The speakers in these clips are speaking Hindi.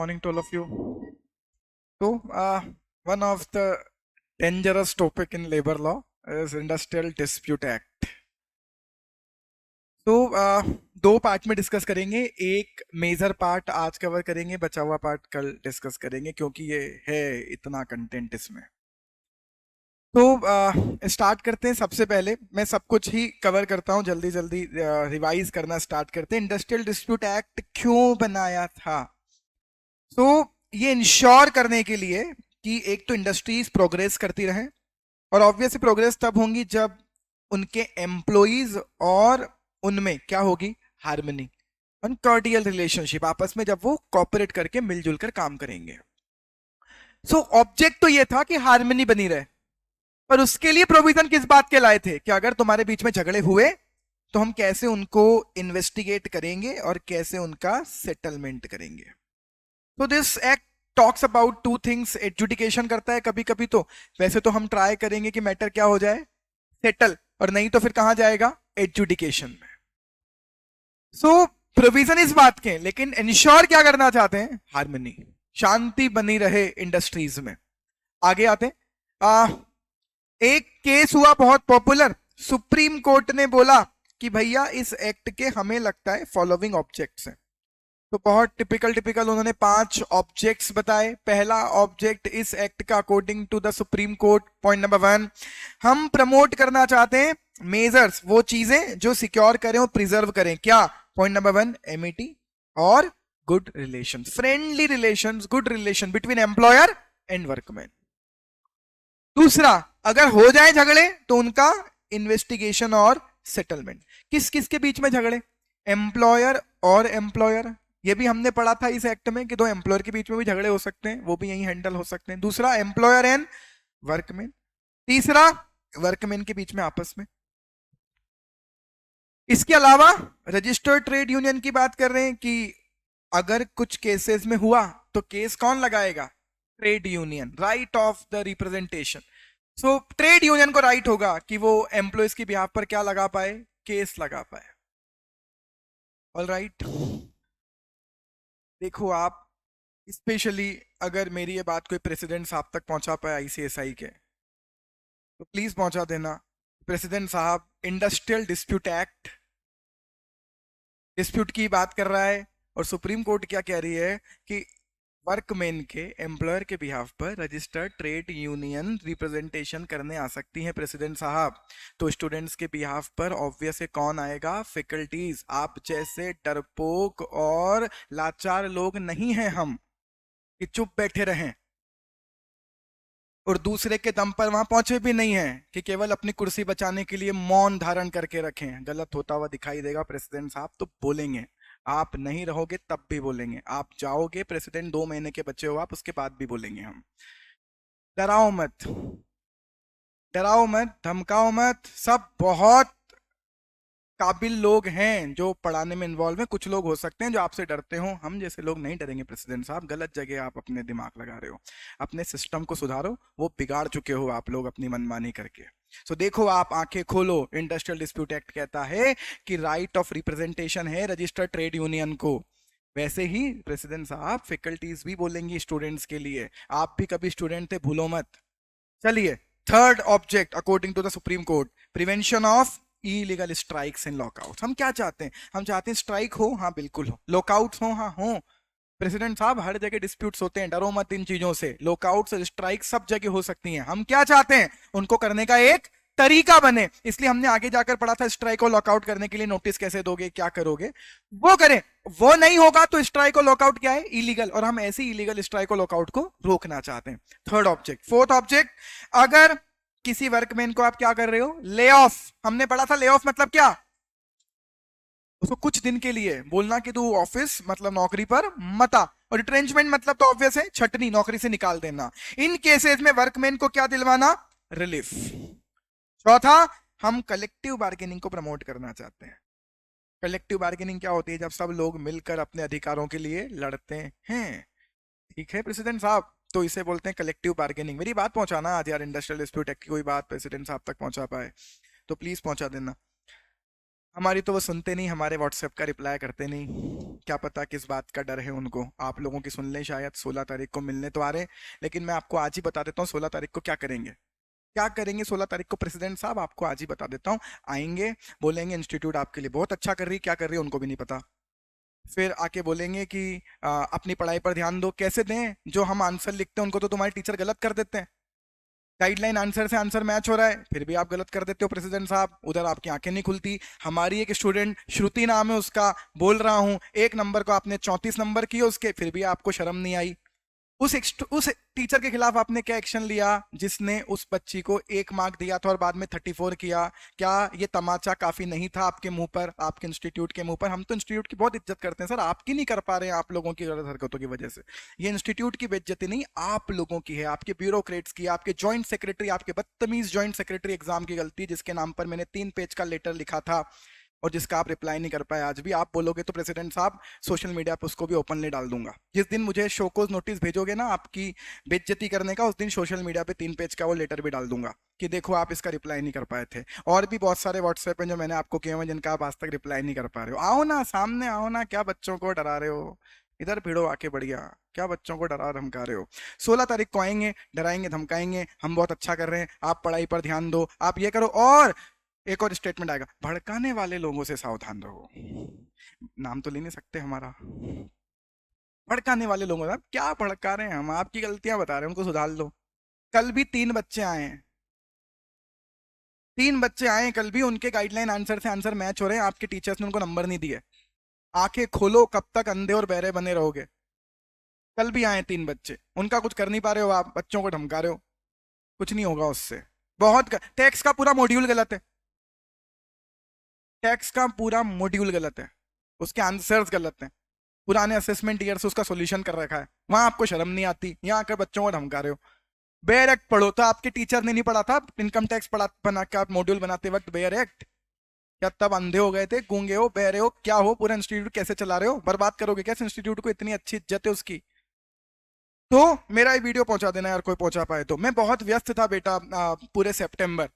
morning to all of you. So, one of the dangerous topic in labor law is Industrial Dispute Act. तो दो पार्ट में डिस्कस करेंगे. एक मेजर पार्ट आज कवर करेंगे, बचा हुआ पार्ट कल डिस्कस करेंगे क्योंकि ये है इतना कंटेंट इसमें. तो स्टार्ट करते हैं. सबसे पहले मैं सब कुछ ही कवर करता हूं, जल्दी जल्दी रिवाइज करना स्टार्ट करते हैं. इंडस्ट्रियल डिस्प्यूट एक्ट क्यों बनाया था? तो ये इंश्योर करने के लिए कि एक तो इंडस्ट्रीज प्रोग्रेस करती रहे, और ऑब्वियसली प्रोग्रेस तब होंगी जब उनके एम्प्लॉइज और उनमें क्या होगी, हार्मनी और कॉर्डियल रिलेशनशिप, आपस में जब वो कोऑपरेट करके मिलजुल कर काम करेंगे. सो ऑब्जेक्ट तो ये था कि हार्मनी बनी रहे, पर उसके लिए प्रोविजन किस बात के लाए थे कि अगर तुम्हारे बीच में झगड़े हुए तो हम कैसे उनको इन्वेस्टिगेट करेंगे और कैसे उनका सेटलमेंट करेंगे. तो this act talks about two things. Adjudication करता है कभी कभी, तो वैसे तो हम ट्राई करेंगे कि मैटर क्या हो जाए, सेटल, और नहीं तो फिर कहां जाएगा, एडजुडिकेशन में. सो प्रोविजन इस बात के, लेकिन इंश्योर क्या करना चाहते हैं, हार्मनी, शांति बनी रहे इंडस्ट्रीज में. आगे आते हैं. एक केस हुआ बहुत पॉपुलर. सुप्रीम कोर्ट ने बोला कि भैया इस एक्ट के हमें लगता है फॉलोइंग ऑब्जेक्ट्स हैं. तो बहुत टिपिकल उन्होंने 5 ऑब्जेक्ट्स बताए. पहला ऑब्जेक्ट इस एक्ट का according to the supreme court, point number 1, हम प्रमोट करना चाहते हैं मेजर्स, वो चीजें जो सिक्योर करें और प्रिजर्व करें. क्या? पॉइंट नंबर 1, एमिटी और good relation, friendly relation, good relation between employer and workman. दूसरा, अगर हो जाए झगड़े तो उनका इन्वेस्टिगेशन और सेटलमेंट. किस किस के बीच में झगड़े, एम्प्लॉयर और एम्प्लॉयर. ये भी हमने पढ़ा था इस एक्ट में कि दो एम्प्लॉयर के बीच में भी झगड़े हो सकते हैं, वो भी यही हैंडल हो सकते हैं. दूसरा, एम्प्लॉयर एंड वर्कमैन. तीसरा, वर्कमैन के बीच में आपस में. इसके अलावा रजिस्टर्ड ट्रेड यूनियन की बात कर रहे हैं कि अगर कुछ केसेस में हुआ तो केस कौन लगाएगा, trade union, right of the representation. So trade union को राइट होगा कि वो एम्प्लॉयज की बिहाफ पर क्या लगा पाए, केस लगा पाए. All right. देखो आप, स्पेशली अगर मेरी ये बात कोई प्रेसिडेंट साहब तक पहुंचा पाए आईसीएसआई के, तो प्लीज पहुंचा देना. प्रेसिडेंट साहब, इंडस्ट्रियल डिस्प्यूट एक्ट डिस्प्यूट की बात कर रहा है, और सुप्रीम कोर्ट क्या कह रही है कि वर्कमैन के एम्प्लॉयर के बिहाफ पर रजिस्टर्ड ट्रेड यूनियन रिप्रेजेंटेशन करने आ सकती हैं प्रेसिडेंट साहब. तो स्टूडेंट्स के बिहाफ पर ऑब्वियस कौन आएगा, फैकल्टीज. आप जैसे डरपोक और लाचार लोग नहीं हैं हम कि चुप बैठे रहें और दूसरे के दम पर वहां पहुंचे भी नहीं हैं कि केवल अपनी कुर्सी बचाने के लिए मौन धारण करके रखें. गलत होता हुआ दिखाई देगा प्रेसिडेंट साहब तो बोलेंगे. आप नहीं रहोगे तब भी बोलेंगे. आप जाओगे, प्रेसिडेंट 2 महीने के बच्चे हो आप, उसके बाद भी बोलेंगे हम. डराओ मत, डराओ मत, धमकाओ मत. सब बहुत काबिल लोग हैं जो पढ़ाने में इन्वॉल्व हैं. कुछ लोग हो सकते हैं जो आपसे डरते हो, हम जैसे लोग नहीं डरेंगे प्रेसिडेंट साहब. गलत जगह आप अपने दिमाग लगा रहे हो. अपने सिस्टम को सुधारो, वो बिगाड़ चुके हो आप लोग अपनी मनमानी करके. सो देखो, आप आंखें खोलो. इंडस्ट्रियल डिस्प्यूट एक्ट कहता है कि राइट ऑफ रिप्रेजेंटेशन है रजिस्टर्ड ट्रेड यूनियन को. वैसे ही प्रेसिडेंट साहब फैकल्टीज भी बोलेंगी स्टूडेंट्स के लिए. आप भी कभी स्टूडेंट थे, भूलो मत. चलिए, third object according to the supreme court, prevention of illegal strikes and lockouts. हम क्या चाहते हैं, हम चाहते हैं स्ट्राइक हो, हाँ बिल्कुल हो. लॉकआउट्स हो, हाँ हो. प्रेसिडेंट साहब, हर जगह डिस्प्यूट्स होते हैं, डरो मत इन चीजों से. लॉकआउट्स और स्ट्राइक सब जगह हो सकती हैं. हम क्या चाहते हैं, उनको करने का एक तरीका बने. इसलिए हमने आगे जाकर पढ़ा था स्ट्राइक और लॉकआउट करने के लिए नोटिस कैसे दोगे, क्या करोगे, वो करें. वो नहीं होगा तो स्ट्राइक और लॉकआउट क्या है, इलीगल, और हम ऐसे इलीगल स्ट्राइक और लॉकआउट को रोकना चाहते हैं. Third object. फोर्थ ऑब्जेक्ट, अगर किसी वर्कमैन को आप क्या कर रहे हो, ले ऑफ. हमने पढ़ा था ले ऑफ मतलब क्या, उसको कुछ दिन के लिए बोलना कि तू ऑफिस मतलब नौकरी पर मत आ. और रिट्रेंचमेंट मतलब तो ऑब्वियस है, छटनी, नौकरी से निकाल देना. इन केसेस में वर्कमैन को क्या दिलवाना, रिलीफ. चौथा, हम कलेक्टिव बार्गेनिंग को प्रमोट करना चाहते हैं. कलेक्टिव बार्गेनिंग क्या होती है, जब सब लोग मिलकर अपने अधिकारों के लिए लड़ते हैं. ठीक है प्रेसिडेंट साहब, तो इसे बोलते हैं कलेक्टिव बार्गेनिंग. मेरी बात पहुंचाना आज यार, इंडस्ट्रियल डिस्प्यूट एक्ट की कोई बात प्रेसिडेंट साहब तक पहुंचा पाए तो प्लीज पहुंचा देना. हमारी तो वो सुनते नहीं, हमारे व्हाट्सएप का रिप्लाई करते नहीं। क्या पता किस बात का डर है उनको, आप लोगों की सुन लें शायद। 16 तारीख को मिलने तो आ रहे हैं, लेकिन मैं आपको आज ही बता देता हूँ 16 तारीख को क्या करेंगे। क्या करेंगे 16 तारीख को प्रेसिडेंट साहब, आपको आज ही बता देता हूँ। आएंगे, बोलेंगे इंस्टीट्यूट आपके लिए बहुत अच्छा कर रही है, क्या कर रही है उनको भी नहीं पता। फिर आके बोलेंगे कि अपनी पढ़ाई पर ध्यान दो। कैसे दें, जो हम आंसर लिखते हैं उनको तो तुम्हारे टीचर गलत कर देते हैं। गाइडलाइन आंसर से आंसर मैच हो रहा है, फिर भी आप गलत कर देते हो प्रेसिडेंट साहब, उधर आपकी आंखें नहीं खुलती। हमारी एक स्टूडेंट श्रुति नाम है उसका, बोल रहा हूं, 1 नंबर को आपने 34 नंबर किए उसके, फिर भी आपको शर्म नहीं आई। उस टीचर के खिलाफ आपने क्या एक्शन लिया जिसने उस बच्ची को 1 मार्क दिया था और बाद में 34 किया? क्या ये तमाचा काफी नहीं था आपके मुंह पर, आपके इंस्टीट्यूट के मुंह पर? हम तो इंस्टीट्यूट की बहुत इज्जत करते हैं सर, आपकी नहीं कर पा रहे हैं आप लोगों की गलत हरकतों की वजह से। ये इंस्टीट्यूट की बेइज्जती नहीं, आप लोगों की है, आपके ब्यूरोक्रेट्स की, आपके ज्वाइंट सेक्रेटरी, आपके बदतमीज ज्वाइंट सेक्रेटरी एग्जाम की गलती, जिसके नाम पर मैंने 3 पेज का लेटर लिखा था और जिसका आप रिप्लाई नहीं कर पाए आज भी। आप बोलोगे तो प्रेसिडेंट साहब सोशल मीडिया पर उसको भी ओपनली डाल दूंगा। जिस दिन मुझे शोकोज नोटिस भेजोगे ना आपकी बेइज्जती करने का, उस दिन सोशल मीडिया पे 3 पेज का वो लेटर भी डाल दूंगा कि देखो आप इसका रिप्लाई नहीं कर पाए थे। और भी बहुत सारे व्हाट्सएप हैं जो मैंने आपको किए हैं जिनका आप आज तक रिप्लाई नहीं कर पा रहे हो। आओ ना, सामने आओ ना, क्या बच्चों को डरा रहे हो? इधर भिड़ो आके, बढ़िया, क्या बच्चों को डरा धमका रहे हो? 16 तारीख को आएंगे, डराएंगे धमकाएंगे, हम बहुत अच्छा कर रहे हैं, आप पढ़ाई पर ध्यान दो, आप ये करो। और एक और स्टेटमेंट आएगा, भड़काने वाले लोगों से सावधान रहो। नाम तो ले नहीं सकते हमारा। भड़काने वाले लोगों से, क्या भड़का रहे हैं हम, आपकी गलतियां बता रहे हैं, उनको सुधार लो। कल भी 3 बच्चे आए हैं, 3 बच्चे आए हैं कल भी, उनके गाइडलाइन आंसर से आंसर मैच हो रहे हैं, आपके टीचर्स ने उनको नंबर नहीं दिए। आंखें खोलो, कब तक अंधे और बहरे बने रहोगे? कल भी आए 3 बच्चे, उनका कुछ कर नहीं पा रहे हो, आप बच्चों को धमका रहे हो। कुछ नहीं होगा उससे। टैक्स का पूरा मॉड्यूल गलत है, टैक्स का पूरा मॉड्यूल गलत है, उसके आंसर्स गलत हैं, पुराने असेसमेंट ईयर से उसका सॉल्यूशन कर रखा है। वहां आपको शर्म नहीं आती, यहाँ आकर बच्चों को धमका रहे हो। बेयर एक्ट पढ़ो, तो आपके टीचर ने नहीं पढ़ा था इनकम टैक्स पढ़ा बना के आप मॉड्यूल बनाते वक्त बेयर एक्ट? क्या तब अंधे हो गए थे, गूंगे हो, बहरे हो, क्या हो? पूरा इंस्टीट्यूट कैसे चला रहे हो? बर्बाद करोगे कैसे इंस्टीट्यूट को? इतनी अच्छी इज्जत है उसकी। तो मेरा ये वीडियो पहुंचा देना यार, कोई पहुंचा पाए तो। मैं बहुत व्यस्त था बेटा पूरे सितंबर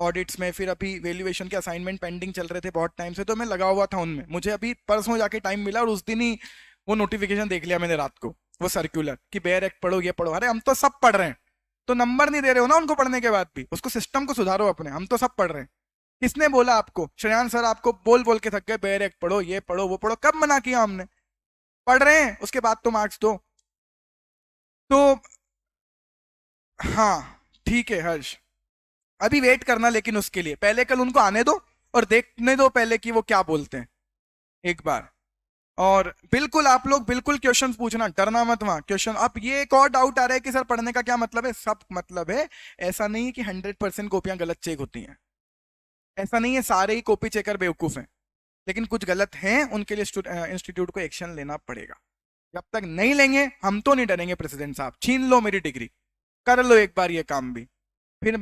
ऑडिट्स में, फिर अभी वैल्यूएशन के असाइनमेंट पेंडिंग चल रहे थे बहुत टाइम से, तो मैं लगा हुआ था उनमें। मुझे अभी परसों जाके टाइम मिला और उस दिन ही वो नोटिफिकेशन देख लिया मैंने रात को, वो सर्कुलर कि बेयर एक्ट पढ़ो, ये पढ़ो। अरे हम तो सब पढ़ रहे हैं, तो नंबर नहीं दे रहे हो ना उनको पढ़ने के बाद भी? उसको सिस्टम को सुधारो अपने, हम तो सब पढ़ रहे हैं। किसने बोला आपको? श्रेयान सर आपको बोल बोल के थक गए, बेयर एक्ट पढ़ो, ये पढ़ो, वो पढ़ो। कब मना किया हमने? पढ़ रहे हैं, उसके बाद तो मार्क्स दो। तो हाँ, ठीक है हर्ष, अभी वेट करना, लेकिन उसके लिए पहले कल उनको आने दो और देखने दो पहले कि वो क्या बोलते हैं एक बार। और बिल्कुल आप लोग बिल्कुल क्वेश्चंस पूछना, डरना मत वहां क्वेश्चन। अब ये एक और डाउट आ रहा है कि सर पढ़ने का क्या मतलब है? सब मतलब है। ऐसा नहीं है कि 100% कॉपियां गलत चेक होती हैं, ऐसा नहीं है सारे ही कॉपी चेकर बेवकूफ हैं, लेकिन कुछ गलत हैं, उनके लिए इंस्टीट्यूट को एक्शन लेना पड़ेगा। जब तक नहीं लेंगे हम तो नहीं डरेंगे प्रेसिडेंट साहब। छीन लो मेरी डिग्री, कर लो एक बार ये काम भी, फिर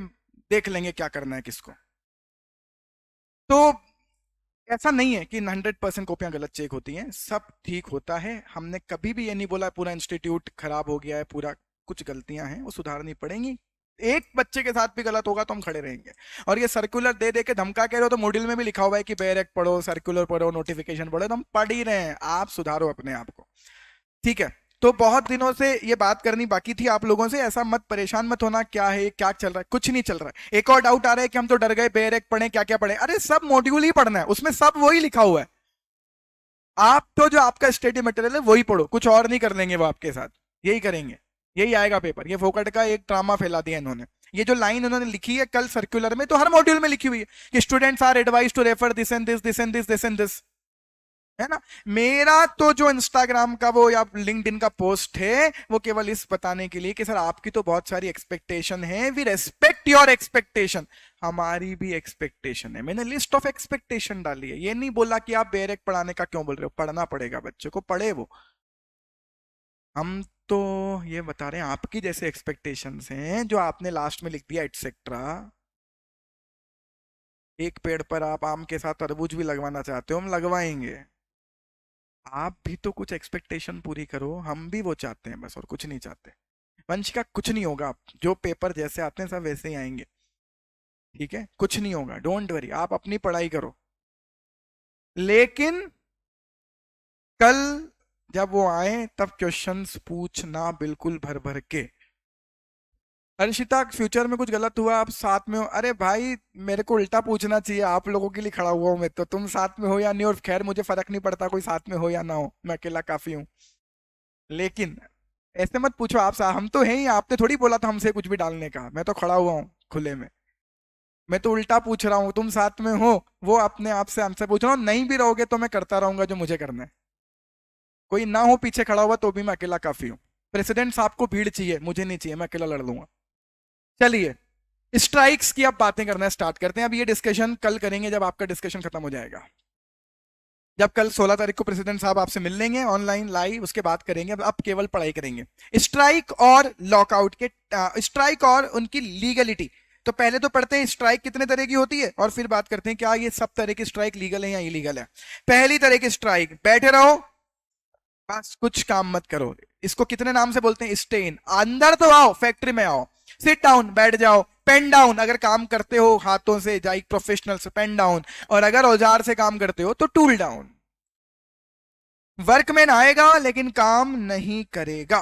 देख लेंगे क्या करना है किसको। तो ऐसा नहीं है कि 100% कॉपियां गलत चेक होती हैं, सब ठीक होता है। हमने कभी भी ये नहीं बोला पूरा इंस्टीट्यूट खराब हो गया है, पूरा कुछ गलतियां हैं वो सुधारनी पड़ेंगी। एक बच्चे के साथ भी गलत होगा तो हम खड़े रहेंगे। और ये सर्कुलर दे दे के धमका कह रहे हो, तो मॉड्यूल में भी लिखा हुआ है कि बेयर एक्ट पढ़ो, सर्कुलर पढ़ो, नोटिफिकेशन पढ़ो, तो हम पढ़ ही रहे हैं। आप सुधारो अपने आप को, ठीक है? तो बहुत दिनों से ये बात करनी बाकी थी आप लोगों से, ऐसा मत परेशान मत होना क्या है क्या चल रहा है, कुछ नहीं चल रहा है। एक और डाउट आ रहा है कि हम तो डर गए, बेयर एक्ट पढ़े, क्या क्या पढ़े? अरे सब मॉड्यूल ही पढ़ना है, उसमें सब वही लिखा हुआ है। आप तो जो आपका स्टडी मटेरियल है वही पढ़ो, कुछ और नहीं कर लेंगे वो आपके साथ, यही करेंगे, यही आएगा पेपर। ये फोकट का एक ड्रामा फैला दिया इन्होंने। ये जो लाइन उन्होंने लिखी है कल सर्कुलर में, तो हर मॉड्यूल में लिखी हुई है कि students are advise to refer this and this, this and this, this and this, है ना? मेरा तो जो इंस्टाग्राम का वो या लिंक्डइन का पोस्ट है वो केवल इस बताने के लिए कि सर आपकी तो बहुत सारी एक्सपेक्टेशन है, वी रेस्पेक्ट योर एक्सपेक्टेशन। हमारी भी एक्सपेक्टेशन है, मैंने लिस्ट ऑफ एक्सपेक्टेशन डाली है। ये नहीं बोला कि आप बेरेक पढ़ाने का क्यों बोल रहे हो, पढ़ना पड़ेगा बच्चे को, पढ़े वो। हम तो ये बता रहे हैं आपकी जैसे एक्सपेक्टेशंस हैं जो आपने लास्ट में लिख दिया एटसेट्रा। एक पेड़ पर आप आम के साथ तरबूज भी लगवाना चाहते हो, हम लगवाएंगे। आप भी तो कुछ एक्सपेक्टेशन पूरी करो, हम भी वो चाहते हैं बस, और कुछ नहीं चाहते। वंश का कुछ नहीं होगा, जो पेपर जैसे आते हैं सब वैसे ही आएंगे, ठीक है? कुछ नहीं होगा, डोंट वरी, आप अपनी पढ़ाई करो। लेकिन कल जब वो आए तब क्वेश्चंस पूछना बिल्कुल भर भर के। अर्शिता, फ्यूचर में कुछ गलत हुआ आप साथ में हो? अरे भाई, मेरे को उल्टा पूछना चाहिए, आप लोगों के लिए खड़ा हुआ हूं मैं, तो तुम साथ में हो या नहीं, और खैर मुझे फर्क नहीं पड़ता कोई साथ में हो या ना हो, मैं अकेला काफी हूं। लेकिन ऐसे मत पूछो, हम तो हैं ही, आपने थोड़ी बोला था हमसे कुछ भी डालने का, मैं तो खड़ा हुआ हूँ खुले में। मैं तो उल्टा पूछ रहा हूँ, तुम साथ में हो वो अपने आप से हमसे पूछ रहा हूँ, नहीं भी रहोगे तो मैं करता रहूंगा जो मुझे करना है। कोई ना हो पीछे खड़ा हुआ तो भी मैं अकेला काफी हूँ। प्रेसिडेंट साहब को भीड़ चाहिए, मुझे नहीं चाहिए, मैं अकेला लड़ लूंगा। चलिए, स्ट्राइक्स की अब बातें करना स्टार्ट करते हैं। अब ये डिस्कशन कल करेंगे जब आपका डिस्कशन खत्म हो जाएगा, जब कल 16 तारीख को प्रेसिडेंट साहब आपसे मिल लेंगे ऑनलाइन लाइव, उसके बाद करेंगे। अब केवल पढ़ाई करेंगे स्ट्राइक और लॉकआउट के, स्ट्राइक और उनकी लीगलिटी। तो पहले तो पढ़ते हैं स्ट्राइक कितने तरह की होती है, और फिर बात करते हैं क्या ये सब तरह की स्ट्राइक लीगल है या इलीगल है। पहली तरह की स्ट्राइक, बैठे रहो बस कुछ काम मत करो, इसको कितने नाम से बोलते हैं, स्टेन। अंदर तो आओ, फैक्ट्री में आओ, सिट डाउन बैठ जाओ, पेन डाउन अगर काम करते हो हाथों से जाइक प्रोफेशनल से पेन डाउन, और अगर औजार से काम करते हो तो टूल डाउन। वर्कमैन आएगा लेकिन काम नहीं करेगा।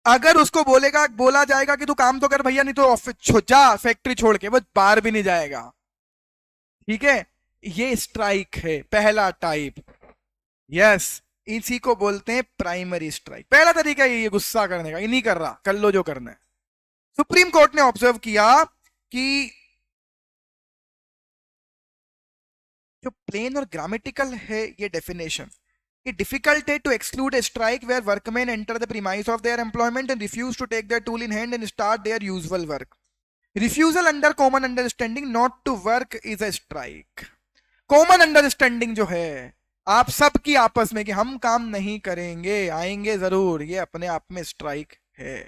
अगर उसको बोला जाएगा कि तू काम तो कर भैया, नहीं तो ऑफिस जा, फैक्ट्री छोड़ के, वो बाहर भी नहीं जाएगा। ठीक है, ये स्ट्राइक है पहला टाइप। यस, इसी को बोलते हैं प्राइमरी स्ट्राइक। पहला तरीका ये गुस्सा करने का, ये नहीं कर रहा, कर लो जो करना है। सुप्रीम कोर्ट ने ऑब्जर्व किया कि जो प्लेन और ग्रामेटिकल है ये definition, it difficult to exclude a strike where workmen enter the premise of their employment and refuse to take their tool in hand and start their usual work. Refusal under common understanding not to work is a strike. Common understanding जो है आप सबकी आपस में कि हम काम नहीं करेंगे, आएंगे जरूर, ये अपने आप में स्ट्राइक है।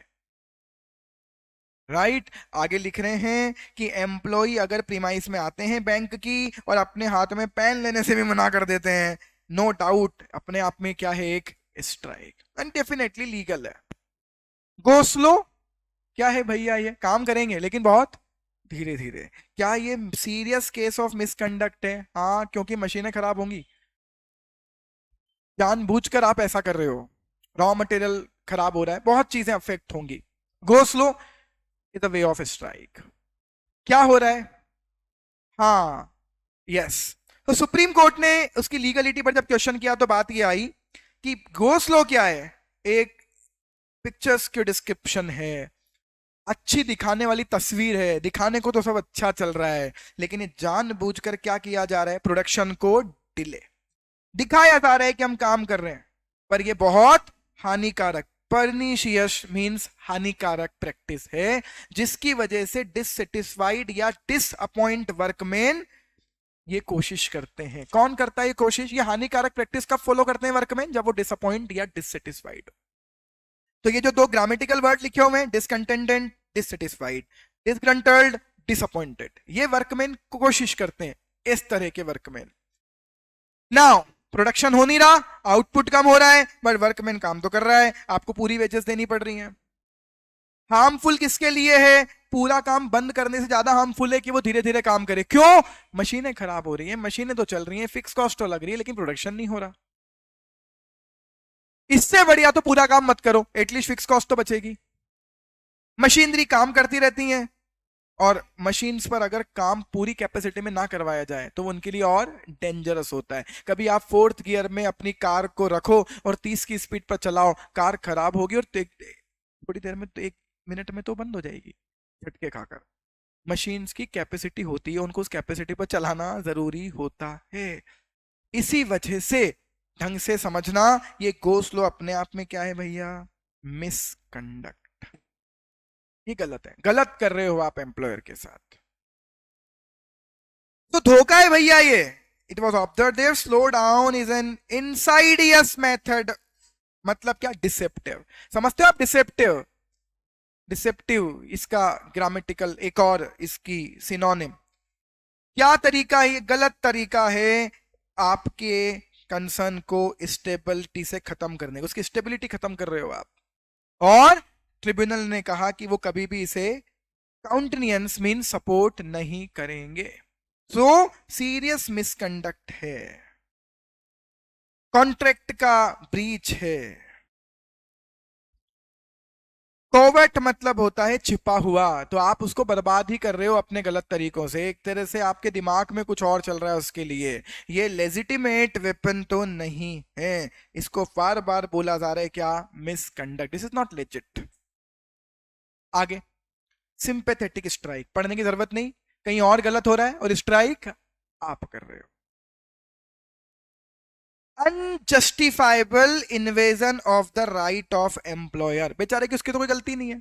राइट आगे लिख रहे हैं कि एम्प्लॉय अगर प्रीमाइस में आते हैं बैंक की और अपने हाथ में पेन लेने से भी मना कर देते हैं, नो डाउट अपने आप में क्या है, एक स्ट्राइक, एंड डेफिनेटली लीगल है। गो स्लो क्या है भैया, ये काम करेंगे लेकिन बहुत धीरे धीरे। क्या ये सीरियस केस ऑफ मिसकंडक्ट है? हाँ, क्योंकि मशीनें खराब होंगी, जानबूझकर आप ऐसा कर रहे हो, रॉ मटेरियल खराब हो रहा है, बहुत चीजें अफेक्ट होंगी। Go slow is the way of strike. क्या हो रहा है? हाँ, यस। तो सुप्रीम कोर्ट ने उसकी लीगलिटी पर जब क्वेश्चन किया तो बात ये आई कि गो स्लो क्या है, एक पिक्चर्स की डिस्क्रिप्शन है, अच्छी दिखाने वाली तस्वीर है, दिखाने को तो सब अच्छा चल रहा है, लेकिन ये जानबूझकर क्या किया जा रहा है, प्रोडक्शन को डिले, दिखाया जा रहा है कि हम काम कर रहे हैं, पर ये बहुत हानिकारक, परनीशियस मींस हानिकारक प्रैक्टिस है, जिसकी वजह से डिससेटिस्फाइड या डिसअपॉइंट वर्कमैन ये कोशिश करते हैं। कौन करता है ये कोशिश? ये हानिकारक प्रैक्टिस कब फॉलो करते हैं वर्कमैन? जब वो डिसअपॉइंट या डिससेटिस्फाइड। तो ये जो दो ग्रामेटिकल वर्ड लिखे हुए हैं, डिसकंटेंटेड, डिससेटिस्फाइड, डिसग्रंटल्ड, डिसअपॉइंटेड, ये वर्कमैन कोशिश करते हैं, इस तरह के वर्कमैन। नाउ प्रोडक्शन हो नहीं रहा, आउटपुट कम हो रहा है, बट वर्कमैन काम तो कर रहा है, आपको पूरी वेजेस देनी पड़ रही हैं। हार्मफुल किसके लिए है? पूरा काम बंद करने से ज्यादा हार्मफुल है कि वो धीरे धीरे काम करे। क्यों? मशीनें खराब हो रही हैं, मशीनें तो चल रही हैं, फिक्स कॉस्ट तो लग रही है, लेकिन प्रोडक्शन नहीं हो रहा। इससे बढ़िया तो पूरा काम मत करो, एटलीस्ट फिक्स कॉस्ट तो बचेगी। मशीनरी काम करती रहती हैं, और मशीन्स पर अगर काम पूरी कैपेसिटी में ना करवाया जाए तो उनके लिए और डेंजरस होता है। कभी आप फोर्थ गियर में अपनी कार को रखो और 30 की स्पीड पर चलाओ, कार खराब होगी और थोड़ी देर में, तो 1 मिनट में तो बंद हो जाएगी झटके खाकर। मशीन्स की कैपेसिटी होती है, उनको उस कैपेसिटी पर चलाना जरूरी होता है। इसी वजह से ढंग से समझना, ये गो स्लो अपने आप में क्या है भैया? मिसकंडक्ट। ये गलत है, गलत कर रहे हो आप एम्प्लॉयर के साथ, तो धोखा है भैया ये। It was observe there slow down is an insidious method. मतलब क्या? डिसेप्टिव। समझते हो आप? डिसेप्टिव, डिसेप्टिव इसका ग्रामेटिकल एक और इसकी सिनोनिम। क्या तरीका है? गलत तरीका है आपके कंसर्न को स्टेबिलिटी से खत्म करने को, उसकी स्टेबिलिटी खत्म कर रहे हो आप। और ट्रिब्यूनल ने कहा कि वो कभी भी इसे काउंटेनियंस मीन सपोर्ट नहीं करेंगे। सो सीरियस मिसकंडक्ट है, कॉन्ट्रैक्ट का ब्रीच है। कोवर्ट मतलब होता है छिपा हुआ, तो आप उसको बर्बाद ही कर रहे हो अपने गलत तरीकों से। एक तरह से आपके दिमाग में कुछ और चल रहा है उसके लिए। ये लेजिटिमेट वेपन तो नहीं है, इसको बार बार बोला जा रहा है क्या, misconduct, this is not legit. आगे, सिंपैथेटिक स्ट्राइक, पढ़ने की जरूरत नहीं, कहीं और गलत हो रहा है और स्ट्राइक आप कर रहे हो। Unjustifiable invasion of the right of employer, बेचारे की उसकी तो कोई गलती नहीं है,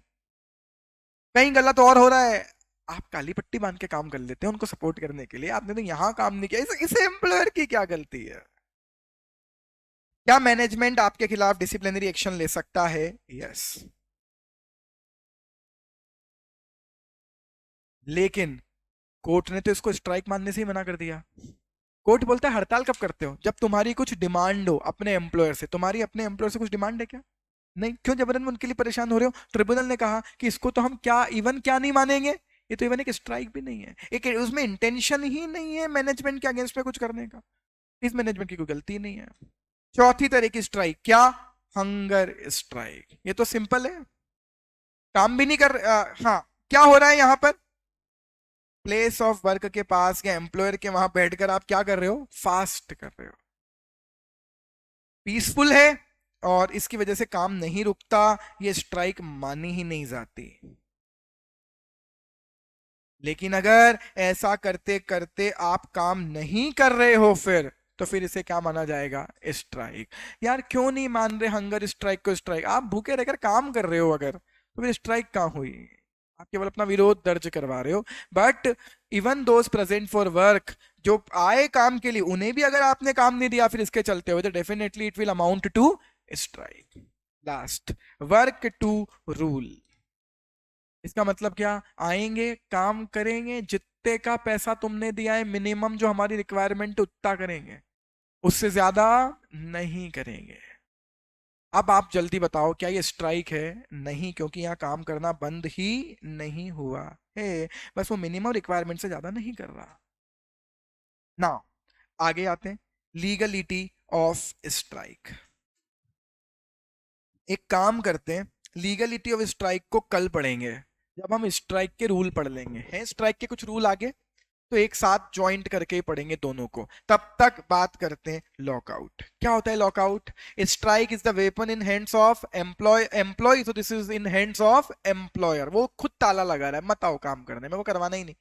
कहीं गलत और हो रहा है, आप काली पट्टी बांध के काम कर लेते हैं उनको सपोर्ट करने के लिए, आपने तो यहां काम नहीं किया, इस एम्प्लॉयर की क्या गलती है। क्या मैनेजमेंट आपके खिलाफ डिसिप्लिनरी एक्शन ले सकता है, यस, लेकिन कोर्ट ने तो इसको स्ट्राइक मानने से ही मना कर दिया। कोर्ट बोलता है हड़ताल कब करते हो, जब तुम्हारी कुछ डिमांड हो अपने एम्प्लॉयर से। तुम्हारी अपने एम्प्लॉयर से कुछ डिमांड है क्या, नहीं, क्यों जबरन उनके लिए परेशान हो रहे हो। ट्रिब्यूनल ने कहा कि इसको तो हम क्या इवन क्या नहीं मानेंगे, ये तो इवन एक स्ट्राइक भी नहीं है, एक उसमें इंटेंशन ही नहीं है मैनेजमेंट के अगेंस्ट में कुछ करने का, इस मैनेजमेंट की कोई गलती नहीं है। चौथी तरह की स्ट्राइक क्या, हंगर स्ट्राइक, ये तो सिंपल है, काम भी नहीं कर हाँ, क्या हो रहा है यहां पर, प्लेस ऑफ वर्क के पास या एम्प्लॉयर के वहां बैठकर आप क्या कर रहे हो, फास्ट कर रहे हो, पीसफुल है और इसकी वजह से काम नहीं रुकता, ये स्ट्राइक मानी ही नहीं जाती। लेकिन अगर ऐसा करते करते आप काम नहीं कर रहे हो तो फिर इसे क्या माना जाएगा, स्ट्राइक। यार क्यों नहीं मान रहे हंगर स्ट्राइक को स्ट्राइक, आप भूखे रहकर काम कर रहे हो अगर, तो फिर स्ट्राइक कहां हुई, आप केवल अपना विरोध दर्ज करवा रहे हो। But even those present for work, जो आए काम के लिए, उन्हें भी अगर आपने काम नहीं दिया फिर इसके चलते हुए, तो definitely it will amount to strike. Last, work to rule, इसका मतलब क्या, आएंगे काम करेंगे, जितने का पैसा तुमने दिया है मिनिमम जो हमारी रिक्वायरमेंट उतना करेंगे, उससे ज्यादा नहीं करेंगे। अब आप जल्दी बताओ क्या ये स्ट्राइक है, नहीं, क्योंकि यहाँ काम करना बंद ही नहीं हुआ है, बस वो मिनिमम रिक्वायरमेंट से ज्यादा नहीं कर रहा ना। आगे आते हैं, लीगलिटी ऑफ स्ट्राइक। एक काम करते हैं, लीगलिटी ऑफ स्ट्राइक को कल पढ़ेंगे, जब हम स्ट्राइक के रूल पढ़ लेंगे, हैं स्ट्राइक के कुछ रूल आगे, तो एक साथ ज्वाइंट करके ही पढ़ेंगे दोनों को। तब तक बात करते हैं लॉकआउट, क्या होता है lockout. Strike is the weapon in hands of employ, so this is in hands of employer, वो खुद ताला लगा रहा है, मत आओ काम करने में, वो करवाना ही नहीं।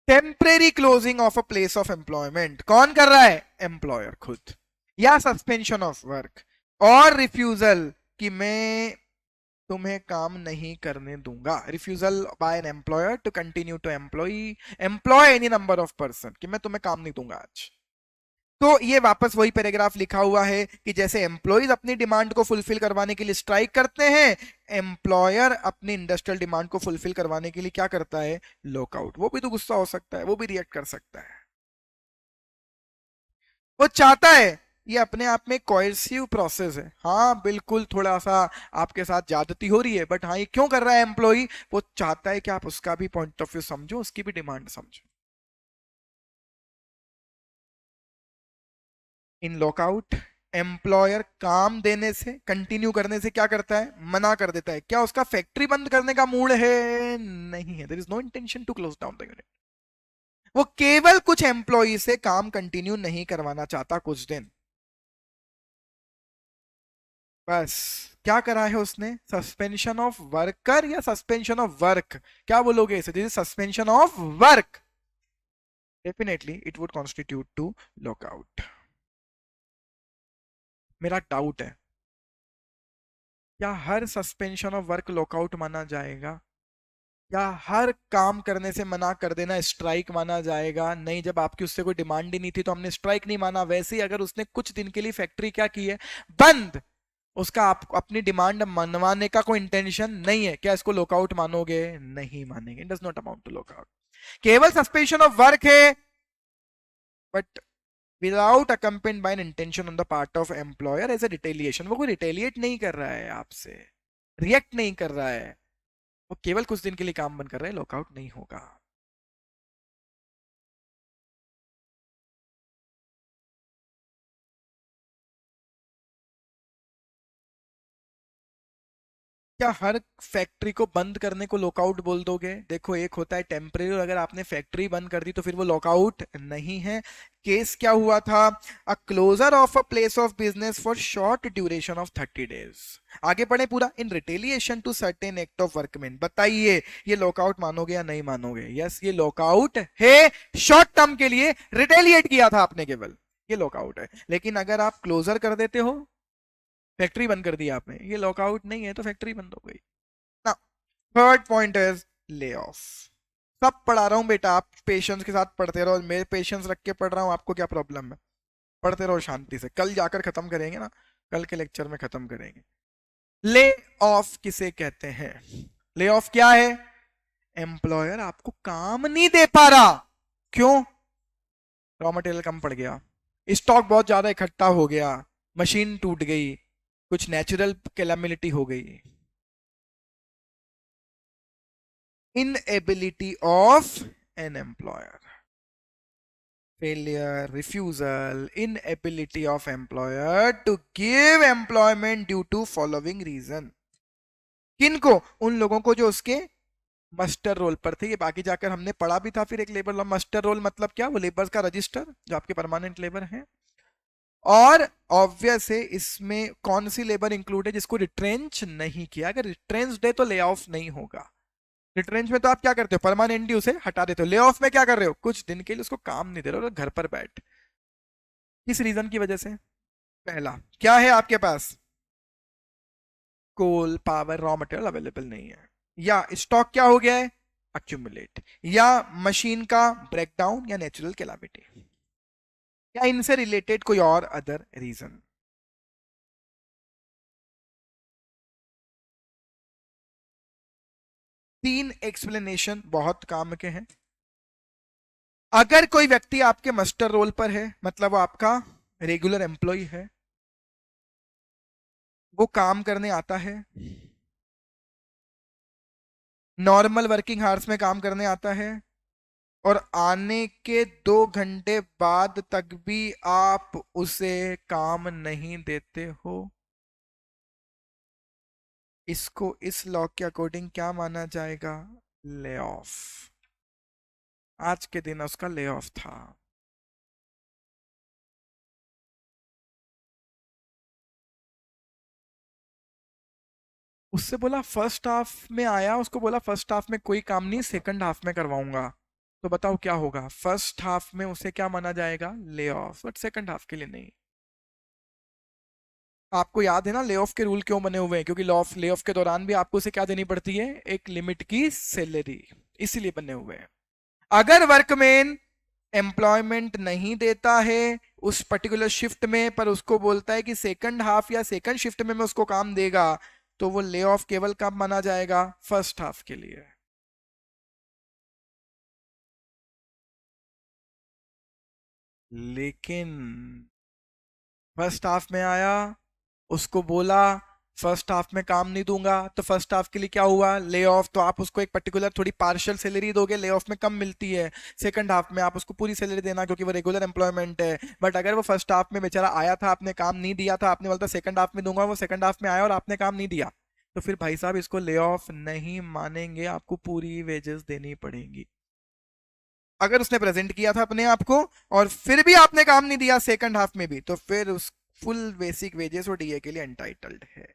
Temporary closing of a place of employment, कौन कर रहा है, एम्प्लॉयर खुद, या सस्पेंशन ऑफ वर्क, और रिफ्यूजल कि मैं तुम्हें काम नहीं करने दूंगा, refusal by an employer to continue to employ any number of person, कि मैं तुम्हें काम नहीं दूंगा आज। तो ये वापस वही पैराग्राफ लिखा हुआ है कि जैसे एम्प्लॉयज अपनी डिमांड को फुलफिल करवाने के लिए स्ट्राइक करते हैं, एम्प्लॉयर अपनी इंडस्ट्रियल डिमांड को फुलफिल करवाने के लिए क्या करता है, लॉकआउट। वो भी तो गुस्सा हो सकता है, वो भी रिएक्ट कर सकता है, वो चाहता है, ये अपने आप में कोएर्सिव प्रोसेस है, हाँ बिल्कुल थोड़ा सा आपके साथ ज्यादती हो रही है, बट हाँ ये क्यों कर रहा है एम्प्लॉय, वो चाहता है कि आप उसका भी पॉइंट ऑफ व्यू समझो, उसकी भी डिमांड समझो। इन लॉकआउट, एम्प्लॉयर काम देने से, कंटिन्यू करने से क्या करता है, मना कर देता है। क्या उसका फैक्ट्री बंद करने का मूड है, नहीं है, there is no intention to close down the unit, वो केवल कुछ एम्प्लॉय से काम कंटिन्यू नहीं करवाना चाहता कुछ दिन, बस। क्या करा है उसने, सस्पेंशन ऑफ वर्कर या सस्पेंशन ऑफ वर्क, क्या बोलोगे इसे, this is suspension of work, definitely it would constitute to lockout. मेरा डाउट है, क्या हर सस्पेंशन ऑफ वर्क लॉकआउट माना जाएगा, या हर काम करने से मना कर देना स्ट्राइक माना जाएगा, नहीं, जब आपकी उससे कोई डिमांड ही नहीं थी तो हमने स्ट्राइक नहीं माना। वैसे ही अगर उसने कुछ दिन के लिए फैक्ट्री क्या की है, बंद, उसका आप अपनी डिमांड मनवाने का कोई इंटेंशन नहीं है, क्या इसको लॉकआउट मानोगे, नहीं मानेंगे, it does not amount to lockout, केवल सस्पेंशन ऑफ वर्क है, but without accompanied by an intention on the part of employer as a retaliation, वो कोई रिटेलिएट नहीं कर रहा है आपसे, रिएक्ट नहीं कर रहा है, वो केवल कुछ दिन के लिए काम बंद कर रहा है, लॉकआउट नहीं होगा। क्या हर फैक्ट्री को बंद करने को लॉकआउट बोल दोगे? देखो, एक होता है टेम्परेरी, और अगर आपने फैक्ट्री बंद कर दी तो फिर वो लॉकआउट नहीं है। केस क्या हुआ था? A closure of a place of business for short duration of 30 days। आगे पढ़े पूरा। In retaliation to certain act of workman. बताइए, ये लॉकआउट मानोगे या नहीं मानोगे? यस, ये लॉकआउट है। शॉर्ट टर्म के लिए रिटेलिएट किया था आपने केवल, ये लॉकआउट है। लेकिन अगर आप क्लोजर कर देते हो, फैक्ट्री बंद कर दी आपने, ये लॉकआउट नहीं है, तो फैक्ट्री बंद हो गई ना। Third point is lay off. सब पढ़ा रहा हूं बेटा, आप पेशेंस के साथ पढ़ते रहो। मैं पेशेंस रख के पढ़ रहा हूं, आपको क्या प्रॉब्लम है? पढ़ते रहो शांति से, कल जाकर खत्म करेंगे ना, कल के लेक्चर में खत्म करेंगे। ले ऑफ किसे कहते हैं? ले ऑफ क्या है? एम्प्लॉयर आपको काम नहीं दे पा रहा। क्यों? रॉ मटेरियल कम पड़ गया, स्टॉक बहुत ज्यादा इकट्ठा हो गया, मशीन टूट गई, कुछ नेचुरल कैलामिटी हो गई। Inability of an employer, failure, refusal, inability of employer to give employment due to following reason। किनको? उन लोगों को जो उसके मस्टर रोल पर थे। ये बाकी जाकर हमने पढ़ा भी था। फिर एक लेबर लॉ, मस्टर रोल मतलब क्या? वो लेबर्स का रजिस्टर जो आपके परमानेंट लेबर हैं। और ऑब्वियस है, इसमें कौन सी लेबर इंक्लूड है? जिसको रिट्रेंच नहीं किया। अगर रिट्रेंच है तो ले ऑफ नहीं होगा। रिट्रेंच में तो आप क्या करते हो? परमानेंटली उसे हटा देते हो। ले ऑफ में क्या कर रहे हो? कुछ दिन के लिए उसको काम नहीं दे रहे हो, घर पर बैठ। किस रीजन की वजह से? पहला, क्या है आपके पास? कोल, पावर, रॉ मटेरियल अवेलेबल नहीं है, या स्टॉक क्या हो गया है? अक्यूमुलेट, या मशीन का ब्रेकडाउन, या नेचुरल कैलामिटी, या इनसे रिलेटेड कोई और अदर रीजन। तीन एक्सप्लेनेशन बहुत काम के हैं। अगर कोई व्यक्ति आपके मस्टर रोल पर है, मतलब वो आपका रेगुलर एम्प्लॉय है, वो काम करने आता है, नॉर्मल वर्किंग आवर्स में काम करने आता है, और आने के 2 घंटे बाद तक भी आप उसे काम नहीं देते हो, इसको इस लॉ के अकॉर्डिंग क्या माना जाएगा? Lay off. आज के दिन उसका ले ऑफ था। उससे बोला फर्स्ट हाफ में आया, उसको बोला फर्स्ट हाफ में कोई काम नहीं, सेकंड हाफ में करवाऊंगा। तो बताओ क्या होगा? फर्स्ट हाफ में उसे क्या माना जाएगा? Lay off, but second half के लिए नहीं। आपको याद है ना ले ऑफ के रूल क्यों बने हुए हैं? क्योंकि ले ऑफ के दौरान भी आपको उसे क्या देनी पड़ती है? एक लिमिट की सैलरी, इसीलिए बने हुए हैं। अगर वर्कमैन एम्प्लॉयमेंट नहीं देता है उस पर्टिकुलर शिफ्ट में, पर उसको बोलता है कि सेकंड हाफ या सेकंड शिफ्ट में मैं उसको काम देगा, तो वो ले ऑफ केवल कब माना जाएगा? फर्स्ट हाफ के लिए। लेकिन फर्स्ट हाफ में आया, उसको बोला फर्स्ट हाफ में काम नहीं दूंगा, तो फर्स्ट हाफ के लिए क्या हुआ? Lay off. तो आप उसको एक पर्टिकुलर थोड़ी पार्शियल सैलरी दोगे, ले ऑफ में कम मिलती है। सेकंड हाफ में आप उसको पूरी सैलरी देना, क्योंकि वो रेगुलर एम्प्लॉयमेंट है। बट अगर वो फर्स्ट हाफ में बेचारा आया था, आपने काम नहीं दिया था, आपने बोलता सेकंड हाफ में दूंगा, वो सेकंड हाफ में आया और आपने काम नहीं दिया, तो फिर भाई साहब इसको ले ऑफ नहीं मानेंगे, आपको पूरी वेजेस देनी पड़ेगी। अगर उसने प्रेजेंट किया था अपने आप को और फिर भी आपने काम नहीं दिया सेकंड हाफ में भी, तो फिर उस फुल बेसिक वेजेस और डीए के लिए एंटाइटल्ड है।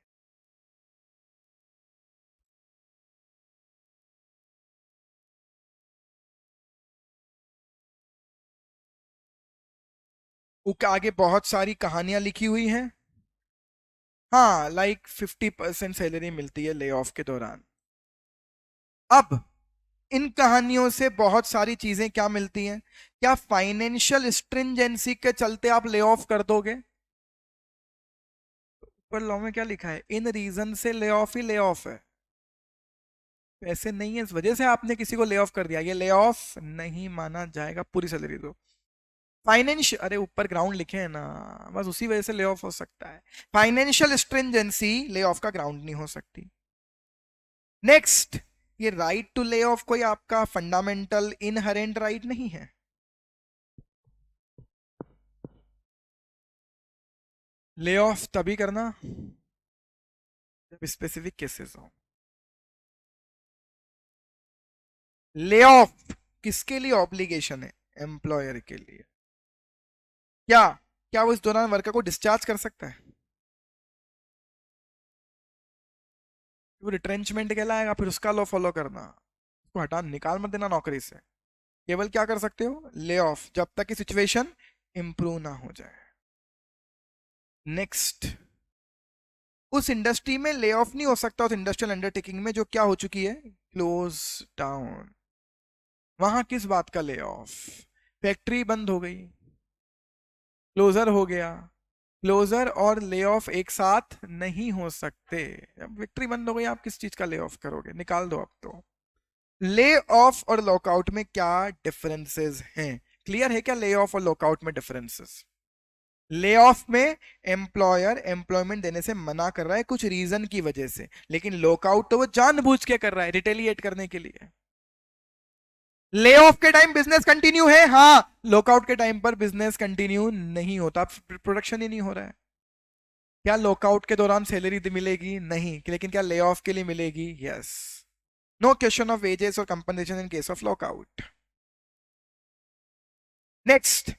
आगे बहुत सारी कहानियां लिखी हुई हैं। हाँ, लाइक 50% सैलरी मिलती है ले ऑफ के दौरान। अब इन कहानियों से बहुत सारी चीजें क्या मिलती हैं? क्या फाइनेंशियल स्ट्रिंजेंसी के चलते आप ले ऑफ कर दोगे? पर लॉ में क्या लिखा है? इन रीजन से ले ऑफ ही ले ऑफ है। ऐसे नहीं है इस वजह से आपने किसी को ले ऑफ कर दिया, ये ले ऑफ नहीं माना जाएगा। पूरी सैलरी दो। फाइनेंशियल, अरे ऊपर ग्राउंड लिखे हैं ना, बस उसी वजह से ले ऑफ हो सकता है। फाइनेंशियल स्ट्रिंजेंसी ले ऑफ का ग्राउंड नहीं हो सकती। नेक्स्ट, ये राइट टू ले ऑफ कोई आपका फंडामेंटल इनहेरेंट राइट नहीं है। ले ऑफ तभी करना जब स्पेसिफिक केसेस हो। ले ऑफ किसके लिए ऑब्लिगेशन है? एम्प्लॉयर के लिए। क्या क्या वो इस दौरान वर्कर को डिस्चार्ज कर सकता है? वो रिट्रेंचमेंट कहलाएगा, फिर उसका लॉ फॉलो करना, उसको हटा निकाल मत देना नौकरी से। केवल क्या कर सकते हो? ले ऑफ, जब तक की सिचुएशन इंप्रूव ना हो जाए। नेक्स्ट, उस इंडस्ट्री में ले ऑफ नहीं हो सकता उस इंडस्ट्रियल अंडरटेकिंग में जो क्या हो चुकी है? Close down. वहां किस बात का ले ऑफ? फैक्ट्री बंद हो गई, क्लोजर हो गया। क्लोजर और ले ऑफ एक साथ नहीं हो सकते। अब फैक्ट्री बंद हो गई, आप किस चीज का ले ऑफ करोगे? निकाल दो अब तो। ले ऑफ और लॉकआउट में क्या डिफरेंसेस हैं? क्लियर है क्या ले ऑफ और लॉकआउट में डिफरेंसेस? ले ऑफ में एम्प्लॉयर एम्प्लॉयमेंट देने से मना कर रहा है कुछ रीजन की वजह से, लेकिन लॉकआउट तो वो जानबूझ के कर रहा है, रिटेलिएट करने के लिए। ले ऑफ के टाइम बिजनेस कंटिन्यू है, हाँ। लॉकआउट के टाइम पर बिजनेस कंटिन्यू नहीं होता, प्रोडक्शन ही नहीं हो रहा है। क्या लॉकआउट के दौरान सैलरी मिलेगी? नहीं। लेकिन क्या ले ऑफ के लिए मिलेगी? Yes. No question of wages और compensation in case of lockout. Next,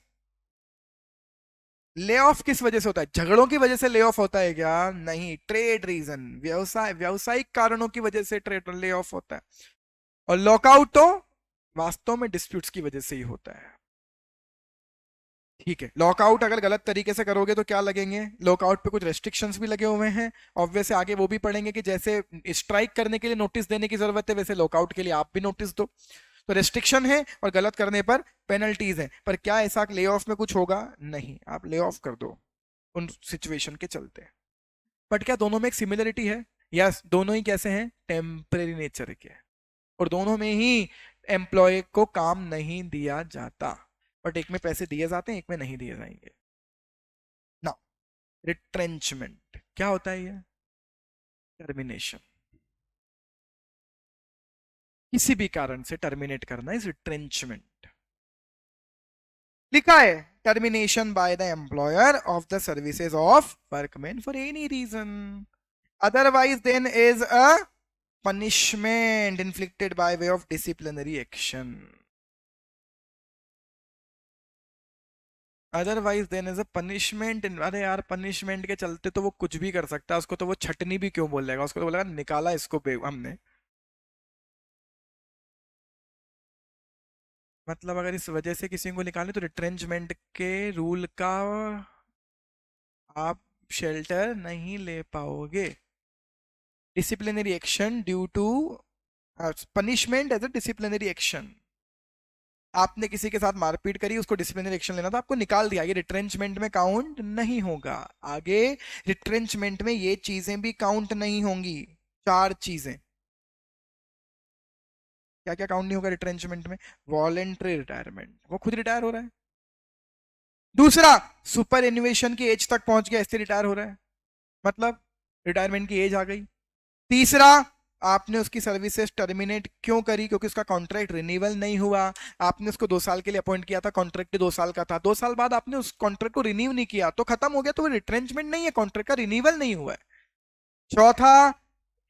lay off किस वजह से होता है? झगड़ों की वजह से ले ऑफ होता है क्या? नहीं। ट्रेड रीजन, व्यावसायिक कारणों की वजह से ट्रेड ले ऑफ होता है। और लॉकआउट तो वास्तव में डिस्प्यूट्स की वजह से ही होता है। ठीक है, लॉकआउट अगर गलत तरीके से करोगे तो क्या लगेंगे? लॉकआउट पे कुछ रेस्ट्रिक्शंस भी लगे हुए हैं, ऑब्वियस आगे वो भी पढ़ेंगे कि जैसे स्ट्राइक करने के लिए नोटिस देने की जरूरत है, वैसे लॉकआउट के लिए आप भी नोटिस दो। तो रेस्ट्रिक्शन है और गलत करने पर पेनल्टीज है। पर क्या ऐसा ले ऑफ में कुछ होगा? नहीं, आप ले ऑफ कर दो उन सिचुएशन के चलते। बट क्या दोनों में एक सिमिलरिटी है? यस, दोनों ही कैसे हैं? टेम्परेरी नेचर के। और दोनों में ही एम्प्लॉय को काम नहीं दिया जाता, बट एक में पैसे दिए जाते हैं, एक में नहीं दिए जाएंगे ना। रिट्रेंचमेंट क्या होता है? ये टर्मिनेशन, किसी भी कारण से टर्मिनेट करना इज रिट्रेंचमेंट। लिखा है termination by the employer of the services of workman for any reason otherwise then is a punishment inflicted by way of disciplinary action. Otherwise then is a punishment. अरे यार, पनिशमेंट के चलते तो वो कुछ भी कर सकता है, उसको तो वो छटनी भी क्यों बोलेगा, उसको तो बोलेगा निकाला इसको हमने। मतलब अगर इस वजह से किसी को निकाले तो रिट्रेंचमेंट के रूल का आप शेल्टर नहीं ले पाओगे। Disciplinary action due to punishment as a disciplinary action. आपने किसी के साथ मारपीट करी, उसको डिसिप्लिनरी एक्शन लेना था, आपको निकाल दिया, ये रिट्रेंचमेंट में काउंट नहीं होगा। आगे रिट्रेंचमेंट में ये चीजें भी काउंट नहीं होंगी। चार चीजें क्या क्या काउंट नहीं होगा रिट्रेंचमेंट में? वॉलेंट्री रिटायरमेंट, वो खुद रिटायर हो रहा है। दूसरा, सुपर एन्युएशन की एज तक पहुंच गया, इससे रिटायर हो रहा है, मतलब रिटायरमेंट की एज आ गई। तीसरा, आपने उसकी सर्विसेज टर्मिनेट क्यों करी? क्योंकि उसका कॉन्ट्रैक्ट रिन्यूअल नहीं हुआ। आपने उसको 2 साल के लिए अपॉइंट किया था, कॉन्ट्रैक्ट 2 साल का था, 2 साल बाद आपने उस कॉन्ट्रैक्ट को रिन्यू नहीं किया तो खत्म हो गया, तो वो रिट्रेंचमेंट नहीं है, कॉन्ट्रैक्ट का रिन्यूअल नहीं हुआ है। चौथा,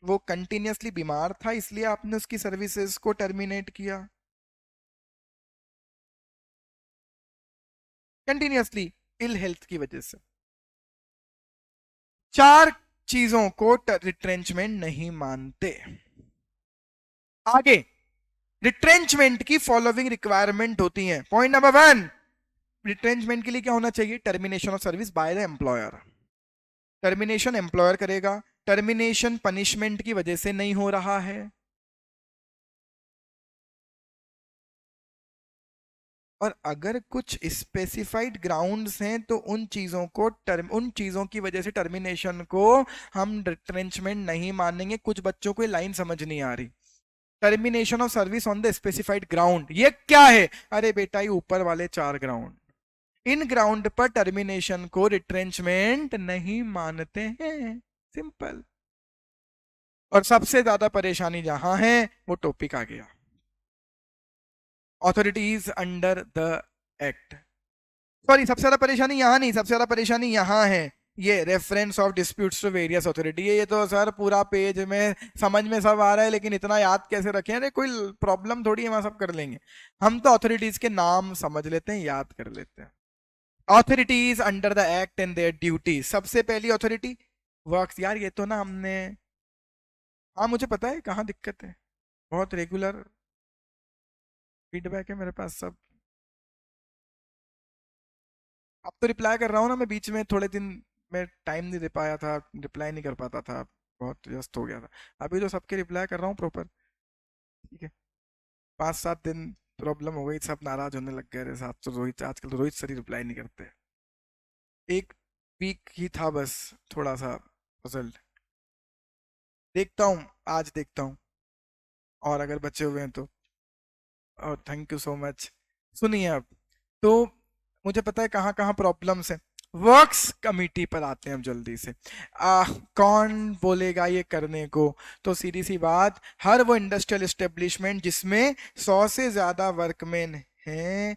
वो कंटिन्यूअसली बीमार था, इसलिए आपने उसकी सर्विसेज को टर्मिनेट किया, कंटिन्यूअसली इल हेल्थ की वजह से। चार चीजों को रिट्रेंचमेंट नहीं मानते। आगे, रिट्रेंचमेंट की फॉलोइंग रिक्वायरमेंट होती है। पॉइंट नंबर 1, रिट्रेंचमेंट के लिए क्या होना चाहिए? Termination of service by the employer. Termination employer करेगा, टर्मिनेशन पनिशमेंट की वजह से नहीं हो रहा है। और अगर कुछ स्पेसिफाइड ग्राउंड्स हैं तो उन चीजों को उन चीजों की वजह से टर्मिनेशन को हम रिट्रेंचमेंट नहीं मानेंगे। कुछ बच्चों को ये लाइन समझ नहीं आ रही। Termination of service on the specified ground, ये क्या है? अरे बेटा, ये ऊपर वाले 4 ग्राउंड, इन ग्राउंड पर टर्मिनेशन को रिट्रेंचमेंट नहीं मानते हैं, सिंपल। और सबसे ज्यादा परेशानी जहां है वो टॉपिक आ गया, authorities under the act. Sorry, सबसे ज्यादा परेशानी यहां नहीं, सबसे ज्यादा परेशानी यहां है। ये reference of disputes to various authority, ये तो सर पूरा पेज में समझ में सब आ रहा है, लेकिन इतना याद कैसे रखें? अरे कोई प्रॉब्लम थोड़ी है, वहां सब कर लेंगे। हम तो अथॉरिटीज के नाम समझ लेते हैं, याद कर लेते हैं। Authorities under the act and there duty. सबसे पहली ऑथोरिटी वर्क्स। यार ये तो ना हमने, हाँ मुझे पता है कहाँ दिक्कत है, बहुत रेगुलर फीडबैक है मेरे पास सब। अब तो रिप्लाई कर रहा हूँ ना मैं, बीच में थोड़े दिन में टाइम नहीं दे पाया था, रिप्लाई नहीं कर पाता था, बहुत व्यस्त हो गया था। अभी तो सबके रिप्लाई कर रहा हूँ प्रॉपर। ठीक है, 5-7 दिन प्रॉब्लम हो गई, सब नाराज होने लग गए। साथ तो रोहित, आजकल तो रोहित सर ही रिप्लाई नहीं करते। एक वीक ही था बस, थोड़ा सा रिजल्ट देखता हूँ, आज देखता हूँ, और अगर बचे हुए हैं तो। और थैंक यू सो मच। सुनिए अब, तो मुझे पता है कहाँ कहाँ प्रॉब्लम्स है। वर्क्स कमिटी पर आते हैं हम जल्दी से। कौन बोलेगा ये करने को? तो सीधी सी बात, हर वो इंडस्ट्रियल एस्टेब्लिशमेंट जिसमें 100 से ज्यादा वर्कमैन हैं,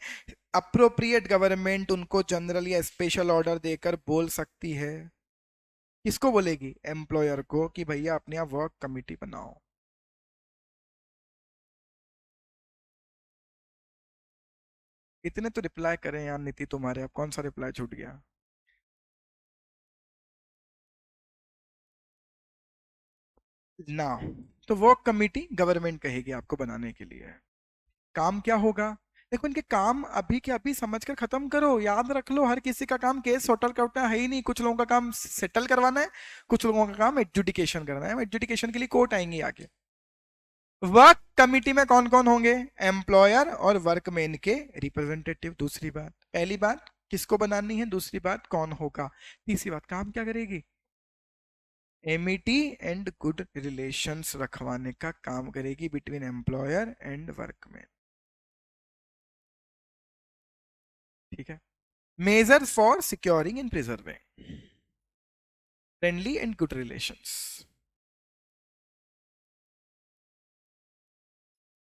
अप्रोप्रिएट गवर्नमेंट उनको जनरल या स्पेशल ऑर्डर देकर बोल सकती है। किसको बोलेगी? एम्प्लॉयर को, कि भैया अपने यहाँ वर्क कमिटी बनाओ। इतने तो रिप्लाई करें यार नीति तुम्हारे, अब कौन सा रिप्लाई छूट गया? ना, तो वर्क कमिटी गवर्नमेंट कहेगी आपको बनाने के लिए। काम क्या होगा? देखो इनके काम अभी के अभी समझ कर खत्म करो, याद रख लो, हर किसी का काम केस सेटल करना है ही नहीं। कुछ लोगों का काम सेटल करवाना है, कुछ लोगों का काम एडजुडिकेशन करना है। एडजुडिकेशन के लिए कोर्ट आएंगी आगे। वर्क कमिटी में कौन कौन होंगे? एम्प्लॉयर और वर्कमैन के रिप्रेजेंटेटिव। दूसरी बात, पहली बात किसको बनानी है, दूसरी बात कौन होगा, तीसरी बात काम क्या करेगी? एमिटी एंड गुड रिलेशंस रखवाने का काम करेगी बिटवीन एम्प्लॉयर एंड वर्कमैन। ठीक है। Major for securing and preserving friendly and good relations.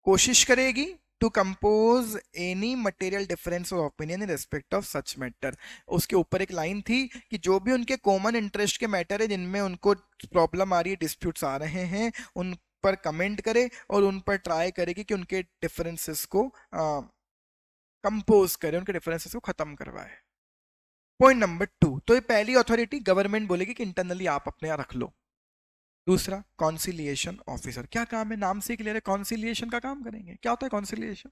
कोशिश करेगी to compose any material difference of opinion in respect of such matter. उसके ऊपर एक लाइन थी कि जो भी उनके कॉमन इंटरेस्ट के मैटर है, जिनमें उनको प्रॉब्लम आ रही है, डिस्प्यूट्स आ रहे हैं, उन पर कमेंट करे और उन पर ट्राई करेगी कि उनके डिफरेंसेस को कंपोज करे, उनके डिफरेंसेस को खत्म करवाए। पॉइंट नंबर 2, तो ये पहली अथॉरिटी गवर्नमेंट बोलेगी कि इंटरनली आप अपने यहाँ रख लो। दूसरा, कॉन्सिलिएशन ऑफिसर। क्या काम है? नाम से क्लियर है, कॉन्सिलिएशन का काम करेंगे। क्या होता है कॉन्सिलिएशन?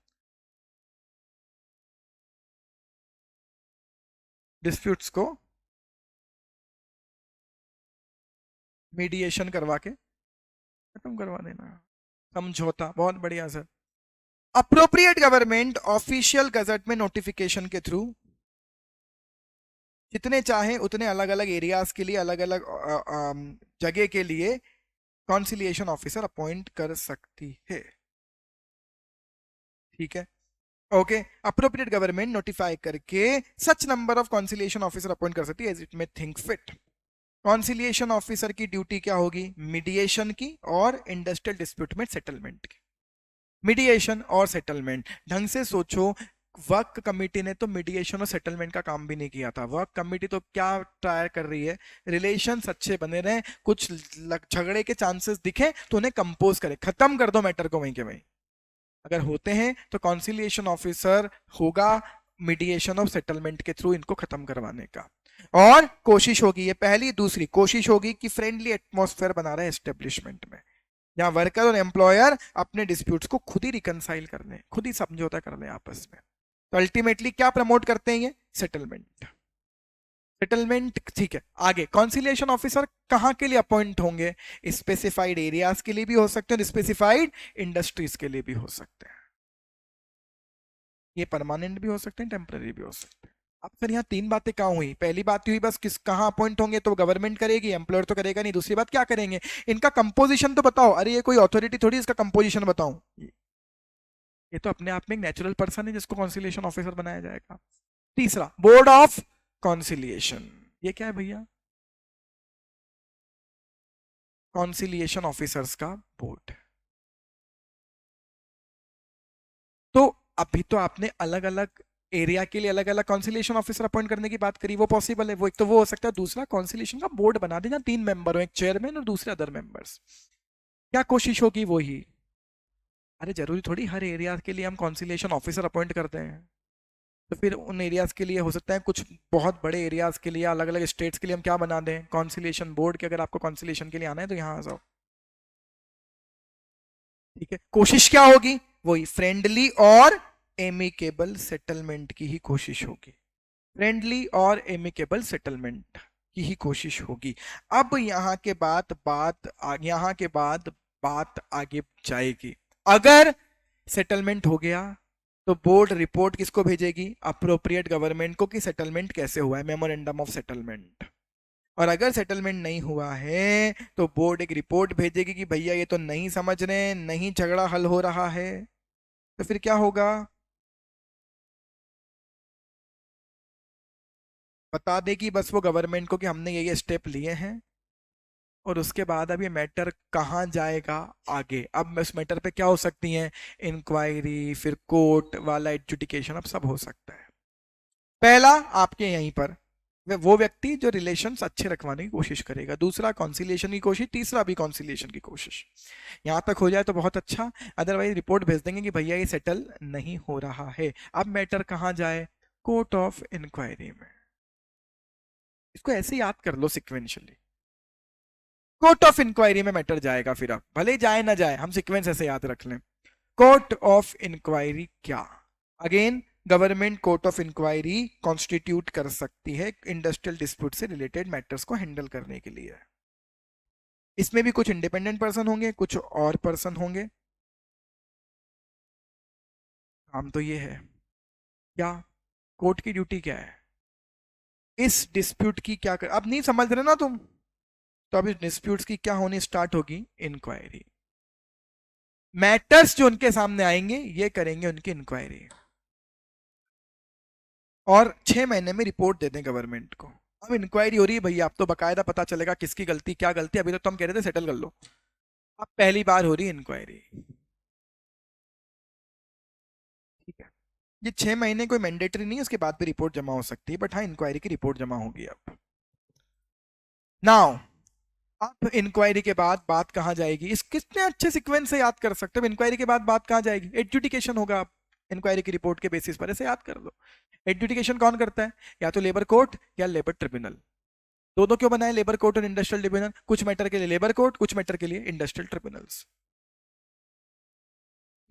डिस्प्यूट्स को मीडिएशन करवा के खत्म करवा देना, समझौता। बहुत बढ़िया sir. Appropriate government official gazette में नोटिफिकेशन के थ्रू जितने चाहे उतने अलग अलग एरियाज के लिए, अलग अलग जगह के लिए कॉन्सिलिएशन ऑफिसर अपॉइंट कर सकती है। ठीक है, ओके। अप्रोप्रिएट गवर्नमेंट नोटिफाई करके such number of conciliation officer appoint कर सकती है as it may think fit. Conciliation officer की ड्यूटी क्या होगी? मीडिएशन की और इंडस्ट्रियल डिस्प्यूट में सेटलमेंट की। मीडिएशन और सेटलमेंट, ढंग से सोचो, वर्क कमेटी ने तो मीडिएशन और सेटलमेंट का काम भी नहीं किया था। वर्क कमेटी तो क्या ट्राई कर रही है? रिलेशंस अच्छे बने रहे, कुछ झगड़े के चांसेस दिखे तो उन्हें कंपोज करे, खत्म कर दो मैटर को वहीं के वहीं। अगर होते हैं तो कॉन्सिलिएशन ऑफिसर होगा मीडिएशन और सेटलमेंट के थ्रू इनको खत्म करवाने का। और कोशिश होगी, ये पहली। दूसरी कोशिश होगी कि फ्रेंडली एटमॉस्फेयर बना रहे एस्टेब्लिशमेंट में, जहां वर्कर और एम्प्लॉयर अपने डिस्प्यूट्स को खुद ही रिकनसाइल कर लें, खुद ही समझौता कर लें आपस में। तो अल्टीमेटली क्या प्रमोट करते हैं ये? सेटलमेंट। सेटलमेंट, ठीक है। आगे, कॉन्सिलिएशन ऑफिसर कहां के लिए अपॉइंट होंगे? स्पेसिफाइड एरियाज के लिए भी हो सकते हैं, स्पेसिफाइड इंडस्ट्रीज के लिए भी हो सकते हैं। ये परमानेंट भी हो सकते हैं, टेम्पररी भी हो सकते हैं। अब सर यहाँ 3 बातें कहाँ हुई? पहली बात हुई बस किस कहाँ अपॉइंट होंगे, तो गवर्नमेंट करेगी, एम्प्लॉयर तो करेगा नहीं। दूसरी बात क्या करेंगे? इनका कंपोजिशन तो बताओ। अरे ये कोई अथॉरिटी थोड़ी, इसका कंपोजिशन बताऊं? ये तो अपने आप में एक नेचुरल पर्सन है जिसको कॉन्सिलिएशन ऑफिसर बनाया जाएगा। तीसरा, बोर्ड ऑफ कॉन्सिलिएशन। ये क्या है भैया? कॉन्सिलिएशन ऑफिसर्स का बोर्ड। तो अभी तो आपने अलग अलग एरिया के लिए अलग अलग कॉन्सिलेशन ऑफिसर अपॉइंट करने की बात करी, वो पॉसिबल है, वो एक तो वो हो सकता है, दूसरा कॉन्सिलेशन का बोर्ड बना देना, 3 मेंबर हो, एक चेयरमैन और दूसरे अदर मेंबर्स। क्या कोशिश होगी वो ही। अरे जरूरी थोड़ी हर एरिया के लिए हम कॉन्सिलेशन ऑफिसर अपॉइंट करते हैं, तो फिर उन एरियाज के लिए हो सकता है कुछ बहुत बड़े एरियाज के लिए, अलग अलग स्टेट्स के लिए हम क्या बना दें, कॉन्सिलेशन बोर्ड के। अगर आपको कॉन्सिलेशन के लिए आना है तो यहाँ आ जाओ, ठीक है। कोशिश क्या होगी, वही फ्रेंडली और एमिकेबल सेटलमेंट की ही कोशिश होगी, फ्रेंडली और एमिकेबल सेटलमेंट की ही कोशिश होगी। अब यहाँ के बाद बात आगे जाएगी। अगर सेटलमेंट हो गया तो बोर्ड रिपोर्ट किसको भेजेगी, अप्रोप्रिएट गवर्नमेंट को, कि सेटलमेंट कैसे हुआ है, मेमोरेंडम ऑफ सेटलमेंट। और अगर सेटलमेंट नहीं हुआ है तो बोर्ड एक रिपोर्ट भेजेगी कि भैया ये तो नहीं समझ रहे, नहीं झगड़ा हल हो रहा है। तो फिर क्या होगा, बता देगी बस वो गवर्नमेंट को कि हमने ये स्टेप लिए हैं, और उसके बाद अब ये मैटर कहाँ जाएगा आगे। अब इस मैटर पे क्या हो सकती है, इंक्वायरी, फिर कोर्ट वाला एडजुडिकेशन, अब सब हो सकता है। पहला आपके यहीं पर वो व्यक्ति जो रिलेशंस अच्छे रखवाने की कोशिश करेगा, दूसरा कॉन्सिलिएशन की कोशिश, तीसरा भी कॉन्सिलिएशन की कोशिश। यहां तक हो जाए तो बहुत अच्छा, अदरवाइज रिपोर्ट भेज देंगे कि भैया ये सेटल नहीं हो रहा है। अब मैटर कहाँ जाए, कोर्ट ऑफ इंक्वायरी में। इसको ऐसे याद कर लो सिक्वेंशियली, कोर्ट ऑफ इंक्वायरी में मैटर जाएगा। फिर अब भले जाए ना जाए, हम सीक्वेंस ऐसे याद रख लें। कोर्ट ऑफ इंक्वायरी क्या, again government court of inquiry constitute कर सकती है इंडस्ट्रियल डिस्प्यूट से रिलेटेड मैटर्स को हैंडल करने के लिए। इसमें भी कुछ इंडिपेंडेंट पर्सन होंगे, कुछ और पर्सन होंगे। काम तो ये है, क्या कोर्ट की ड्यूटी क्या है, इस डिस्प्यूट की क्या कर, अब नहीं समझ रहे ना तुम, तो अभी डिस्प्यूट्स की क्या होनी स्टार्ट होगी, इंक्वायरी। मैटर्स जो उनके सामने आएंगे ये करेंगे उनकी इंक्वायरी, और 6 महीने में रिपोर्ट दे दें गवर्नमेंट को। अब इंक्वायरी हो रही है भैया, अब तो बकायदा पता चलेगा किसकी गलती क्या गलती, अभी तो हम कह रहे थे सेटल कर लो, अब पहली बार हो रही है इंक्वायरी, ठीक है। ये 6 महीने कोई मैंडेटरी नहीं है, उसके बाद भी रिपोर्ट जमा हो सकती है, बट हाँ इंक्वायरी की रिपोर्ट जमा होगी। अब इंक्वायरी के बाद बात कहाँ जाएगी, इस कितने अच्छे सीक्वेंस से याद कर सकते हो। इंक्वायरी के बाद बात कहाँ जाएगी, एडजुडिकेशन होगा। आप इंक्वायरी की रिपोर्ट के बेसिस पर ऐसे याद कर लो। एडजुडिकेशन कौन करता है, या तो लेबर कोर्ट या लेबर ट्रिब्यूनल। दो दो क्यों बनाए, लेबर कोर्ट और इंडस्ट्रियल ट्रिब्यूनल, कुछ मैटर के लिए लेबर कोर्ट, कुछ मैटर के लिए इंडस्ट्रियल ट्रिब्यूनल्स।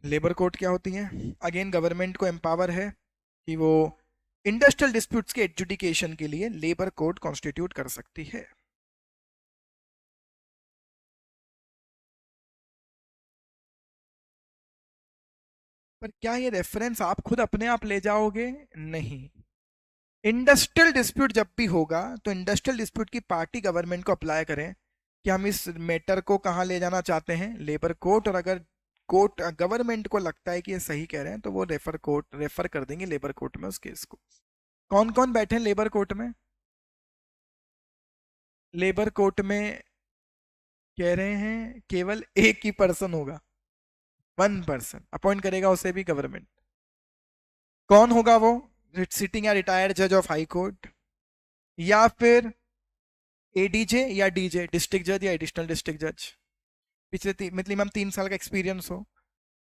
लेबर कोर्ट क्या होती है, अगेन गवर्नमेंट को एम्पावर है कि वो इंडस्ट्रियल डिस्प्यूट्स के एडजुडिकेशन के लिए लेबर कोर्ट कॉन्स्टिट्यूट कर सकती है। पर क्या ये रेफरेंस आप खुद अपने आप ले जाओगे, नहीं। इंडस्ट्रियल डिस्प्यूट जब भी होगा तो इंडस्ट्रियल डिस्प्यूट की पार्टी गवर्नमेंट को अप्लाई करें कि हम इस मैटर को कहाँ ले जाना चाहते हैं, लेबर कोर्ट। और अगर कोर्ट गवर्नमेंट को लगता है कि ये सही कह रहे हैं तो वो रेफर कर देंगे लेबर कोर्ट में उस केस को। कौन कौन बैठे हैं लेबर कोर्ट में, लेबर कोर्ट में कह रहे हैं केवल एक ही पर्सन होगा, 1 पर्सन अपॉइंट करेगा, उसे भी गवर्नमेंट। कौन होगा वो, सिटिंग या रिटायर्ड जज ऑफ हाई कोर्ट, या फिर एडीजे या डीजे, डिस्ट्रिक्ट जज या एडिशनल डिस्ट्रिक्ट जज, पिछले मिनिमम 3 साल का एक्सपीरियंस हो,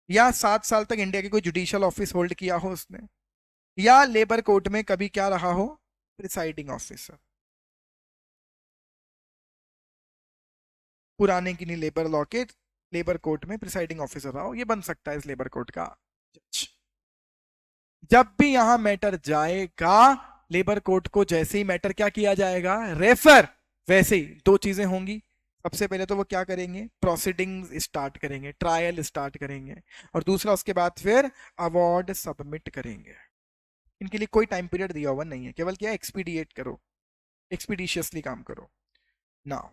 या 7 साल तक इंडिया के कोई जुडिशियल ऑफिस होल्ड किया हो उसने, या लेबर कोर्ट में कभी क्या रहा हो, प्रिसाइडिंग ऑफिसर। पुराने की नहीं, लेबर लॉ के लेबर कोर्ट में प्रिसाइडिंग ऑफिसर रहा हो, ये बन सकता है इस लेबर कोर्ट का जज। जब भी यहां मैटर जाएगा लेबर कोर्ट को, जैसे ही मैटर क्या किया जाएगा, रेफर, वैसे ही 2 चीजें होंगी। सबसे पहले तो वो क्या करेंगे, प्रोसीडिंग स्टार्ट करेंगे, ट्रायल स्टार्ट करेंगे, और दूसरा उसके बाद फिर अवार्ड सबमिट करेंगे। इनके लिए कोई टाइम पीरियड दिया हुआ नहीं है, केवल क्या एक्सपीडिएट करो, एक्सपीडिशियसली काम करो। नाउ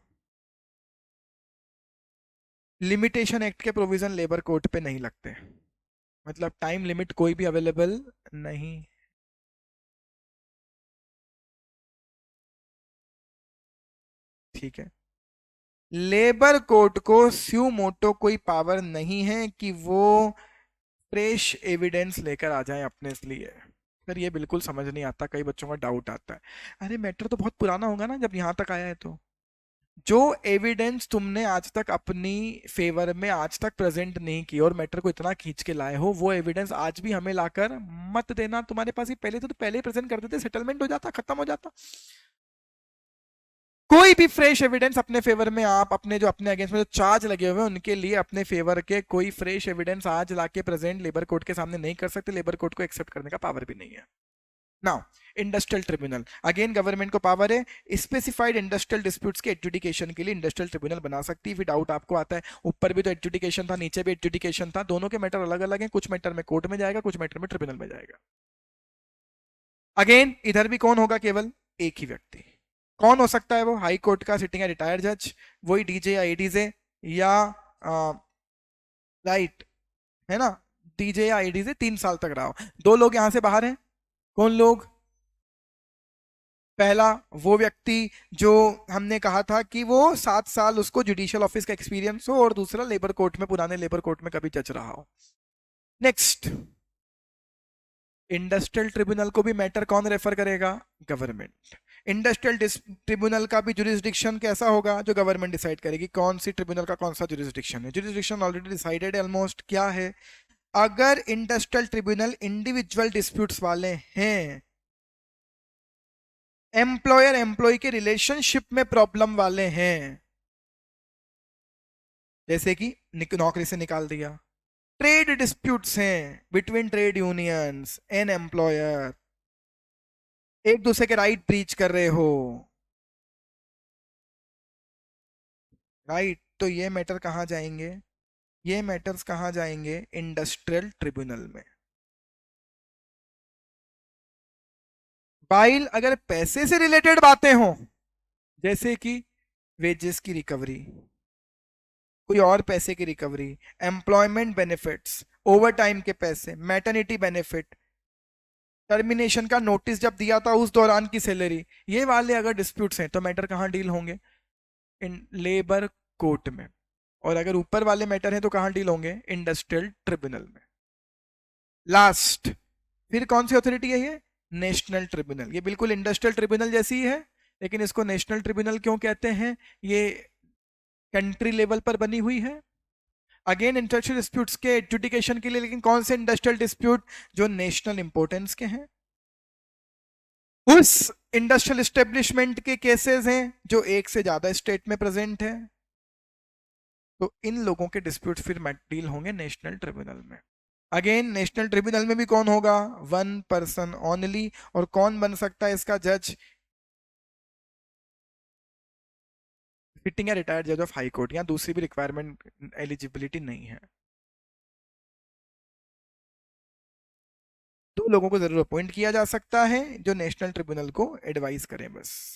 लिमिटेशन एक्ट के प्रोविजन लेबर कोर्ट पे नहीं लगते, मतलब टाइम लिमिट कोई भी अवेलेबल नहीं। ठीक है, लेबर कोर्ट को स्यू मोटो कोई पावर नहीं है कि वो फ्रेश एविडेंस लेकर आ जाए अपने लिए। सर ये बिल्कुल समझ नहीं आता, कई बच्चों का डाउट आता है, अरे मैटर तो बहुत पुराना होगा ना जब यहाँ तक आया है तो। जो एविडेंस तुमने आज तक अपनी फेवर में आज तक प्रेजेंट नहीं की और मैटर को इतना खींच के लाए हो, वो एविडेंस आज भी हमें लाकर मत देना। तुम्हारे पास ही पहले तो पहले ही प्रेजेंट कर देते, सेटलमेंट हो जाता, खत्म हो जाता। कोई भी फ्रेश एविडेंस अपने फेवर में, आप अपने जो अपने अगेंस्ट में जो चार्ज लगे हुए हैं उनके लिए अपने फेवर के कोई फ्रेश एविडेंस आज लाके प्रेजेंट लेबर कोर्ट के सामने नहीं कर सकते, लेबर कोर्ट को एक्सेप्ट करने का पावर भी नहीं है। Now industrial tribunal, again government को पावर है स्पेसिफाइड इंडस्ट्रियल डिस्प्यूट्स के एडजुडिकेशन के लिए इंडस्ट्रियल ट्रिब्यूनल बना सकती है। फिर डाउट आपको आता है, ऊपर भी तो एडजुडिकेशन था, नीचे भी एडजुडिकेशन था, दोनों के मैटर अलग अलग हैं, कुछ मैटर में कोर्ट में जाएगा, कुछ मैटर में ट्रिब्यूनल में जाएगा। अगेन इधर भी कौन होगा, केवल एक ही व्यक्ति। कौन हो सकता है वो, हाई कोर्ट का सिटिंग या रिटायर्ड जज, वही डीजे या एडीजे, या राइट है ना, डीजे या एडीजे 3 साल तक रहा हो। दो लोग यहां से बाहर हैं, कौन लोग, पहला वो व्यक्ति जो हमने कहा था कि वो 7 साल उसको जुडिशियल ऑफिस का एक्सपीरियंस हो, और दूसरा लेबर कोर्ट में, पुराने लेबर कोर्ट में कभी जज रहा हो। नेक्स्ट, इंडस्ट्रियल ट्रिब्यूनल को भी मैटर कौन रेफर करेगा, गवर्नमेंट। इंडस्ट्रियल ट्रिब्यूनल का भी जुरिस्डिक्शन कैसा होगा, जो गवर्नमेंट डिसाइड करेगी कौन सी ट्रिब्यूनल का कौन सा जुरिस्डिक्शन है। जुरिस्डिक्शन ऑलरेडी डिसाइडेड है ऑलमोस्ट, क्या है, अगर इंडस्ट्रियल ट्रिब्यूनल इंडिविजुअल डिस्प्यूट्स वाले हैं, एम्प्लॉयर एम्प्लॉय के रिलेशनशिप में प्रॉब्लम वाले हैं, जैसे कि नौकरी से निकाल दिया, ट्रेड डिस्प्यूट्स हैं between trade unions and employer, एक दूसरे के राइट ब्रीच कर रहे हो, राइट, तो ये मैटर कहाँ जाएंगे, ये मैटर्स कहाँ जाएंगे, इंडस्ट्रियल ट्रिब्यूनल में। बाइल अगर पैसे से रिलेटेड बातें हो, जैसे कि वेजेस की रिकवरी, कोई और पैसे की recovery, employment benefits, over time के पैसे, मैटरनिटी बेनिफिट, टर्मिनेशन का नोटिस जब दिया था उस दौरान की सैलरी, ये वाले अगर डिस्प्यूट्स हैं तो मैटर कहाँ डील होंगे, इन लेबर कोर्ट में। और अगर ऊपर वाले मैटर हैं तो कहाँ डील होंगे, इंडस्ट्रियल ट्रिब्यूनल में। लास्ट, फिर कौन सी अथॉरिटी है ये, नेशनल ट्रिब्यूनल। ये बिल्कुल इंडस्ट्रियल ट्रिब्यूनल जैसी ही है, लेकिन इसको नेशनल ट्रिब्यूनल क्यों कहते हैं, ये कंट्री लेवल पर बनी हुई है। अगेन इंडस्ट्रियल डिस्प्यूट्स के एडजुडिकेशन के लिए, लेकिन कौन से इंडस्ट्रियल डिस्प्यूट, जो नेशनल इंपोर्टेंस के हैं, उस इंडस्ट्रियल एस्टेब्लिशमेंट के केसेस हैं जो एक से ज्यादा स्टेट में प्रेजेंट है, तो इन लोगों के डिस्प्यूट फिर डील होंगे नेशनल ट्रिब्यूनल में। अगेन नेशनल ट्रिब्यूनल में भी कौन होगा, 1 पर्सन ओनली, और कौन बन सकता है इसका जज, सिटिंग या रिटायर्ड जज ऑफ हाई कोर्ट, या दूसरी भी रिक्वायरमेंट एलिजिबिलिटी नहीं है। 2 लोगों को जरूर अपॉइंट किया जा सकता है जो नेशनल ट्रिब्यूनल को एडवाइस करें, बस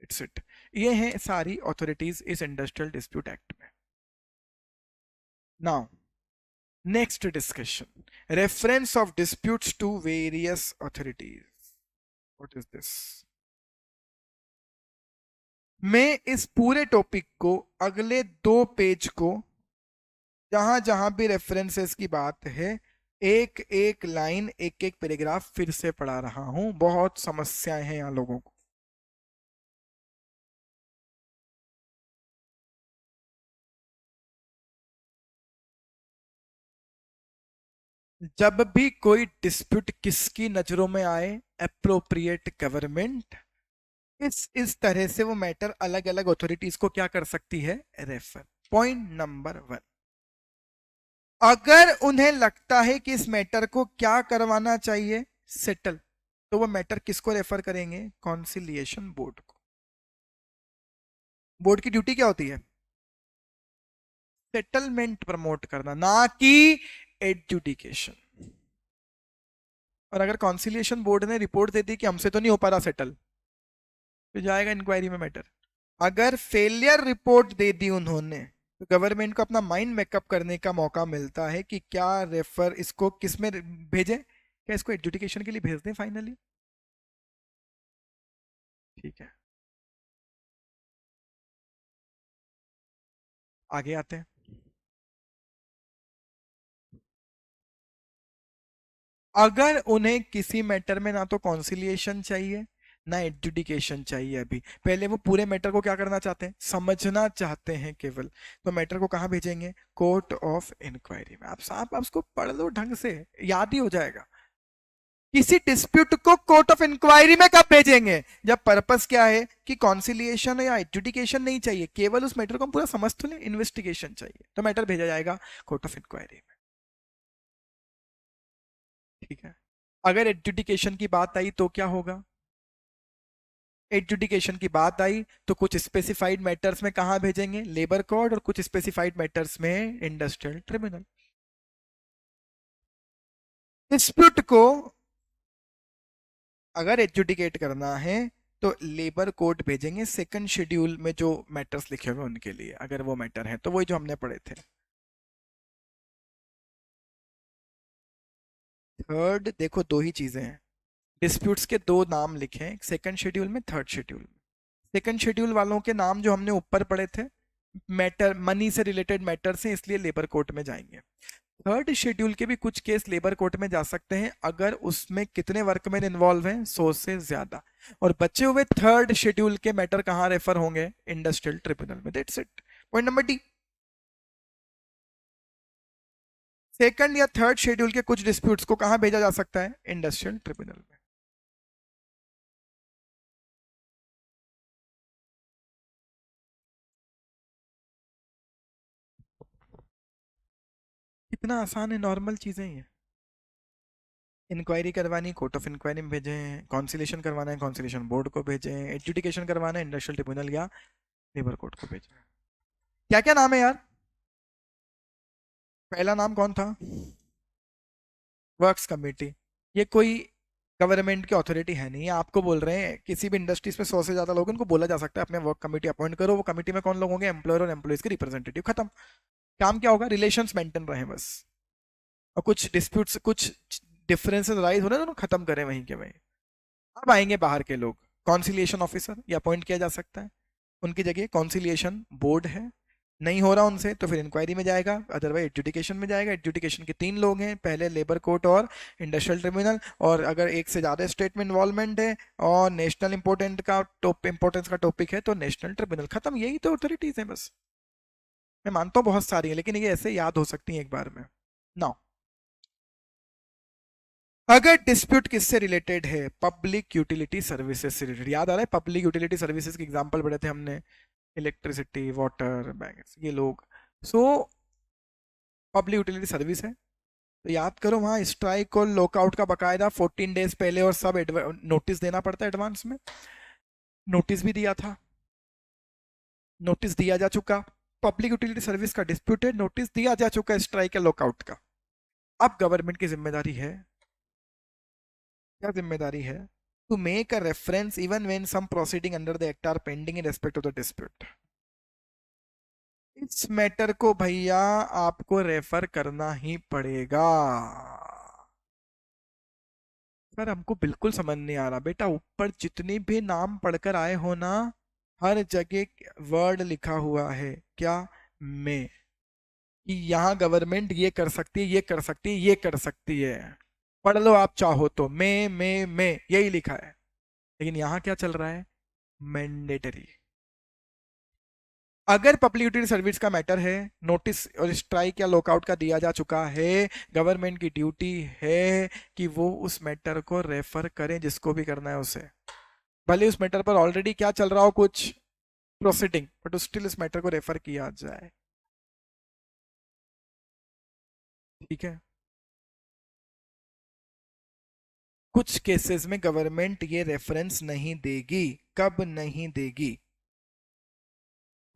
इट्स इट। ये हैं सारी अथॉरिटीज इस इंडस्ट्रियल डिस्प्यूट एक्ट में। Now next discussion, reference of disputes to various authorities, what is this. मैं इस पूरे टॉपिक को, अगले 2 पेज को, जहां जहां भी रेफरेंसेस की बात है, एक एक लाइन एक एक पैराग्राफ फिर से पढ़ा रहा हूं, बहुत समस्याएं हैं यहाँ लोगों को। जब भी कोई डिस्प्यूट किसकी नजरों में आए, अप्रोप्रिएट गवर्नमेंट, इस तरह से वो मैटर अलग अलग अथॉरिटीज को क्या कर सकती है, रेफर। पॉइंट नंबर 1, अगर उन्हें लगता है कि इस मैटर को क्या करवाना चाहिए, सेटल, तो वो मैटर किसको रेफर करेंगे, कॉन्सिलिएशन बोर्ड को। बोर्ड की ड्यूटी क्या होती है, सेटलमेंट प्रमोट करना, ना कि एडजुडिकेशन। और अगर कॉन्सिलिएशन बोर्ड ने रिपोर्ट दे दी कि हमसे तो नहीं हो पा रहा सेटल, तो जाएगा इंक्वायरी में मैटर। अगर फेलियर रिपोर्ट दे दी उन्होंने, तो गवर्नमेंट को अपना माइंड मेकअप करने का मौका मिलता है कि क्या रेफर, इसको किस में भेजें, क्या इसको एडजुडिकेशन के लिए भेज दें फाइनली। ठीक है, आगे आते हैं। अगर उन्हें किसी मैटर में ना तो कॉन्सिलिएशन चाहिए ना एडजुडिकेशन चाहिए, अभी पहले वो पूरे मैटर को क्या करना चाहते हैं, समझना चाहते हैं केवल, तो मैटर को कहाँ भेजेंगे, कोर्ट ऑफ इंक्वायरी में। आप उसको पढ़ लो ढंग से, याद ही हो जाएगा। किसी डिस्प्यूट को कोर्ट ऑफ इंक्वायरी में कब भेजेंगे, जब पर्पस क्या है कि कॉन्सिलिएशन या एडजुडिकेशन नहीं चाहिए, केवल उस मैटर को हम पूरा समझ तो लें, इन्वेस्टिगेशन चाहिए, तो मैटर भेजा जाएगा कोर्ट ऑफ इंक्वायरी में। ठीक है। अगर एडजुडिकेशन की बात आई तो क्या होगा, एडजुडिकेशन की बात आई तो कुछ स्पेसिफाइड मैटर्स में कहां भेजेंगे, लेबर कोर्ट, और कुछ स्पेसिफाइड मैटर्स में इंडस्ट्रियल ट्रिब्यूनल। डिस्प्यूट को अगर एडजुडिकेट करना है तो लेबर कोर्ट भेजेंगे, सेकंड शेड्यूल में जो मैटर्स लिखे हुए उनके लिए, अगर वो मैटर है तो, वही जो हमने पढ़े थे। थर्ड देखो, दो ही चीजें हैं, डिस्प्यूट्स के दो नाम लिखे हैं, सेकंड शेड्यूल में, थर्ड शेड्यूल में। सेकंड शेड्यूल वालों के नाम जो हमने ऊपर पढ़े थे, मैटर मनी से रिलेटेड मैटर्स हैं, इसलिए लेबर कोर्ट में जाएंगे। थर्ड शेड्यूल के भी कुछ केस लेबर कोर्ट में जा सकते हैं अगर उसमें कितने वर्कमैन इन्वॉल्व हैं, 100 से ज्यादा, और बचे हुए थर्ड शेड्यूल के मैटर कहां रेफर होंगे, इंडस्ट्रियल ट्रिब्यूनल में। That's it. Point number D. Second या थर्ड शेड्यूल के कुछ डिस्प्यूट्स को कहां भेजा जा सकता है, इंडस्ट्रियल ट्रिब्यूनल में। कितना आसान है, नॉर्मल चीजें ही है। इंक्वायरी करवानी, कोर्ट ऑफ इंक्वायरी में भेजें, कॉन्सिलेशन करवाना है, कॉन्सिलेशन बोर्ड को भेजें, एडजुडिकेशन करवाना है, इंडस्ट्रियल ट्रिब्यूनल या लेबर कोर्ट को भेजें। क्या क्या नाम है यार, पहला नाम कौन था, वर्क्स कमेटी। ये कोई गवर्नमेंट की अथॉरिटी है नहीं, ये आपको बोल रहे हैं किसी भी इंडस्ट्रीज में 100 से ज्यादा लोग, उनको बोला जा सकता है अपने वर्क कमेटी अपॉइंट करो, वो कमेटी में कौन लोग होंगे, एम्प्लॉयर और एम्प्लॉइज के रिप्रेजेंटेटिव, खत्म। काम क्या होगा, रिलेशंस मेंटेन रहे बस, और कुछ डिस्प्यूट्स, कुछ डिफरेंसेस राइज हो रहे हैं तो खत्म करें वहीं के वहीं। अब आएंगे बाहर के लोग, कॉन्सिलिएशन ऑफिसर ये अपॉइंट किया जा सकता है, उनकी जगह कॉन्सिलिएशन बोर्ड है, नहीं हो रहा उनसे तो फिर इंक्वायरी में जाएगा, अदरवाइज एडजुडिकेशन में जाएगा। एडजुडिकेशन के 3 लोग हैं, पहले लेबर कोर्ट और इंडस्ट्रियल ट्रिब्यूनल, और अगर एक से ज़्यादा स्टेट में इन्वॉल्वमेंट है और नेशनल इंपॉर्टेंस का टॉपिक है तो नेशनल ट्रिब्यूनल, खत्म। यही तो अथॉरिटीज हैं बस। मैं मानता हूँ बहुत सारी है, लेकिन ये ऐसे याद हो सकती है एक बार में। नाउ अगर डिस्प्यूट किससे रिलेटेड है, पब्लिक यूटिलिटी सर्विसेज से रिलेटेड, याद आ रहा है पब्लिक यूटिलिटी सर्विसेज के एग्जांपल पढ़े थे हमने, इलेक्ट्रिसिटी, वाटर, बैंक, ये लोग। सो पब्लिक यूटिलिटी सर्विस है, तो याद करो वहां स्ट्राइक और लॉकआउट का बकायदा 14 डेज पहले और सब नोटिस देना पड़ता है एडवांस में, नोटिस भी दिया था, नोटिस दिया जा चुका, पब्लिक यूटिलिटी सर्विस का डिस्प्यूट है, नोटिस दिया जा चुका है स्ट्राइक या लॉकआउट का। अब गवर्नमेंट की जिम्मेदारी है, क्या जिम्मेदारी है, to make a reference even when some proceeding under the act are pending in respect of the dispute. इस मैटर को भैया आपको रेफर करना ही पड़ेगा। सर हमको बिल्कुल समझ नहीं आ रहा बेटा, ऊपर जितने भी नाम पढ़कर आए हो ना, हर जगह वर्ड लिखा हुआ है क्या, में, कि यहाँ गवर्नमेंट ये कर सकती है, ये कर सकती है, ये कर सकती है, पढ़ लो आप चाहो तो, में यही लिखा है। लेकिन यहाँ क्या चल रहा है, मैंडेटरी। अगर पब्लिक यूटिलिटी सर्विस का मैटर है, नोटिस और स्ट्राइक या लॉकआउट का दिया जा चुका है, गवर्नमेंट की ड्यूटी है कि वो उस मैटर को रेफर करें, जिसको भी करना है उसे, भले उस मैटर पर ऑलरेडी क्या चल रहा हो, कुछ प्रोसीडिंग, बट स्टिल इस मैटर को रेफर किया जाए। ठीक है। कुछ केसेस में गवर्नमेंट ये रेफरेंस नहीं देगी, कब नहीं देगी,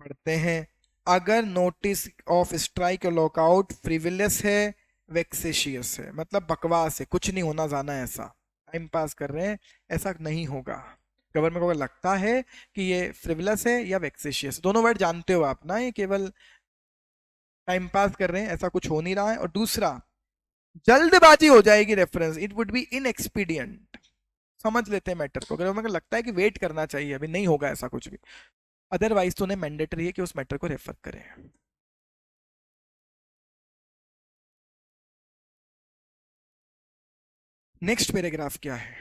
पढ़ते हैं। अगर नोटिस ऑफ स्ट्राइक और लॉकआउट फ्रिविलस है, वेक्सेशियस है, मतलब बकवास है, कुछ नहीं होना जाना है, ऐसा टाइम पास कर रहे हैं, ऐसा नहीं होगा। गवर्नमेंट को अगर लगता है कि ये फ्रिविलस है या वेक्सेशियस, दोनों वर्ड जानते हो आप ना, ये केवल टाइम पास कर रहे हैं, ऐसा कुछ हो नहीं रहा है। और दूसरा, जल्दबाजी हो जाएगी रेफरेंस, इट वुड बी इनएक्सपीडियंट। समझ लेते हैं मैटर को, अगर हमें लगता है कि वेट करना चाहिए, अभी नहीं होगा ऐसा कुछ भी, अदरवाइज तो उन्हें मैंडेटरी है कि उस मैटर को रेफर करें। नेक्स्ट पैराग्राफ क्या है?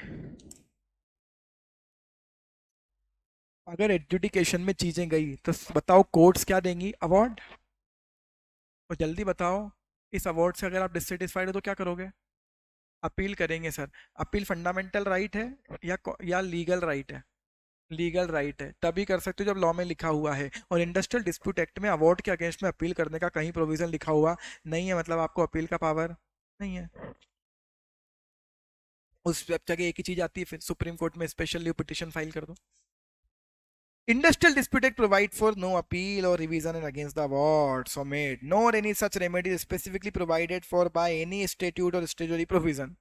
अगर एडजुडिकेशन में चीजें गई तो बताओ कोर्ट्स क्या देंगी? अवार्ड। और जल्दी बताओ, इस अवार्ड से अगर आप डिससेटिस्फाइड हो तो क्या करोगे? अपील करेंगे सर। अपील फंडामेंटल राइट है या लीगल राइट है? लीगल राइट है, तभी कर सकते हो जब लॉ में लिखा हुआ है। और इंडस्ट्रियल डिस्प्यूट एक्ट में अवार्ड के अगेंस्ट में अपील करने का कहीं प्रोविजन लिखा हुआ नहीं है, मतलब आपको अपील का पावर नहीं है। उस जगह एक ही चीज आती है, फिर सुप्रीम कोर्ट में स्पेशल लीव पिटिशन फाइल कर दो। Industrial Dispute Act provide for no appeal or revision against the awards or made, nor any such remedy is specifically provided for by any statute or statutory provision.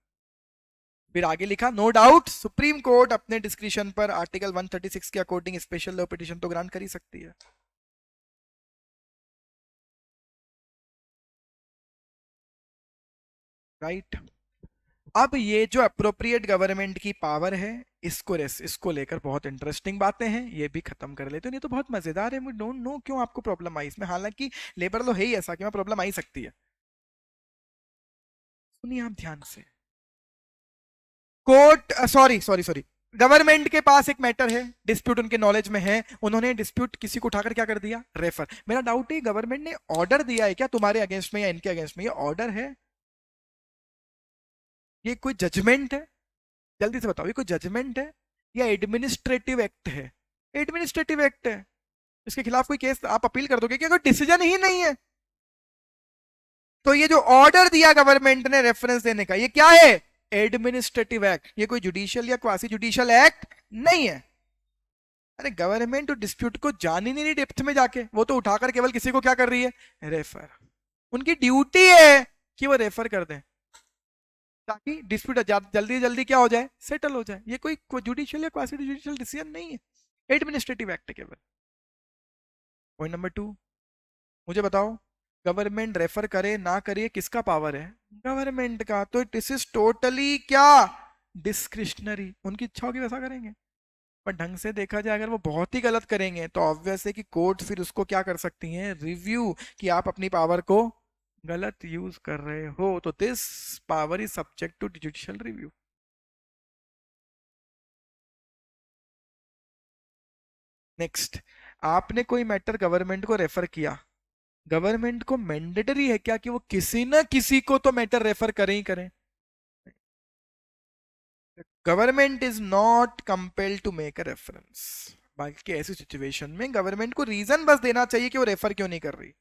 फिर आगे लिखा, नो डाउट सुप्रीम कोर्ट अपने डिस्क्रिशन पर आर्टिकल 136 के अकॉर्डिंग स्पेशल लॉ पिटिशन तो ग्रांट कर ही सकती है। राइट। अब ये जो अप्रोप्रिएट गवर्नमेंट की पावर है, इसको लेकर बहुत इंटरेस्टिंग बातें हैं, ये भी खत्म कर लेते हैं। ये तो बहुत मजेदार है, मुझे डोंट नो क्यों आपको प्रॉब्लम आई इसमें, हालांकि लेबर लॉ है ही ऐसा कि मैं प्रॉब्लम आ ही सकती है। सुनिए आप ध्यान से। Court, sorry sorry sorry, government के पास एक मैटर है, डिस्प्यूट उनके नॉलेज में है, उन्होंने डिस्प्यूट किसी को उठाकर क्या कर दिया? रेफर। मेरा डाउट है गवर्नमेंट ने ऑर्डर दिया है क्या तुम्हारे अगेंस्ट में या इनके अगेंस्ट में? ये ऑर्डर है, ये कोई जजमेंट है? जल्दी से बताओ, ये कोई जजमेंट है या एडमिनिस्ट्रेटिव एक्ट है? एडमिनिस्ट्रेटिव एक्ट है। इसके खिलाफ कोई केस आप अपील कर दोगे क्या? कोई डिसीजन ही नहीं है। तो ये जो ऑर्डर दिया गवर्नमेंट ने रेफरेंस देने का, ये क्या है? Administrative act. ये कोई जुडिशियल या क्वासी जुडिशियल एक्ट नहीं है। अरे गवर्नमेंट तो डिस्प्यूट को जान ही नहीं डेप्थ में जाके, वो तो उठाकर केवल किसी को क्या कर रही है? रेफर। उनकी ड्यूटी है कि वो रेफर कर दें ताकि डिस्प्यूट जल्दी जल्दी क्या हो जाए? सेटल हो जाए। ये कोई जुडिशियल या क्वासी जुडिशियल डिसीजन नहीं है, एडमिनिस्ट्रेटिव एक्ट केवल। पॉइंट नंबर 2, मुझे बताओ गवर्नमेंट रेफर करे ना करे किसका पावर है? गवर्नमेंट का। तो दिस इज टोटली क्या? डिस्क्रिशनरी। उनकी इच्छा होगी वैसा करेंगे। पर ढंग से देखा जाए अगर वो बहुत ही गलत करेंगे तो ऑब्वियस है कि कोर्ट फिर उसको क्या कर सकती हैं? रिव्यू, कि आप अपनी पावर को गलत यूज कर रहे हो। तो this power is subject to judicial review. Next, आपने कोई मैटर गवर्नमेंट को रेफर किया, गवर्नमेंट को मैंडेटरी है क्या कि वो किसी न किसी को तो मैटर रेफर करें ही करें? Government is not compelled to make a reference. बाकी ऐसी सिचुएशन में गवर्नमेंट को रीजन बस देना चाहिए कि वो रेफर क्यों नहीं कर रही।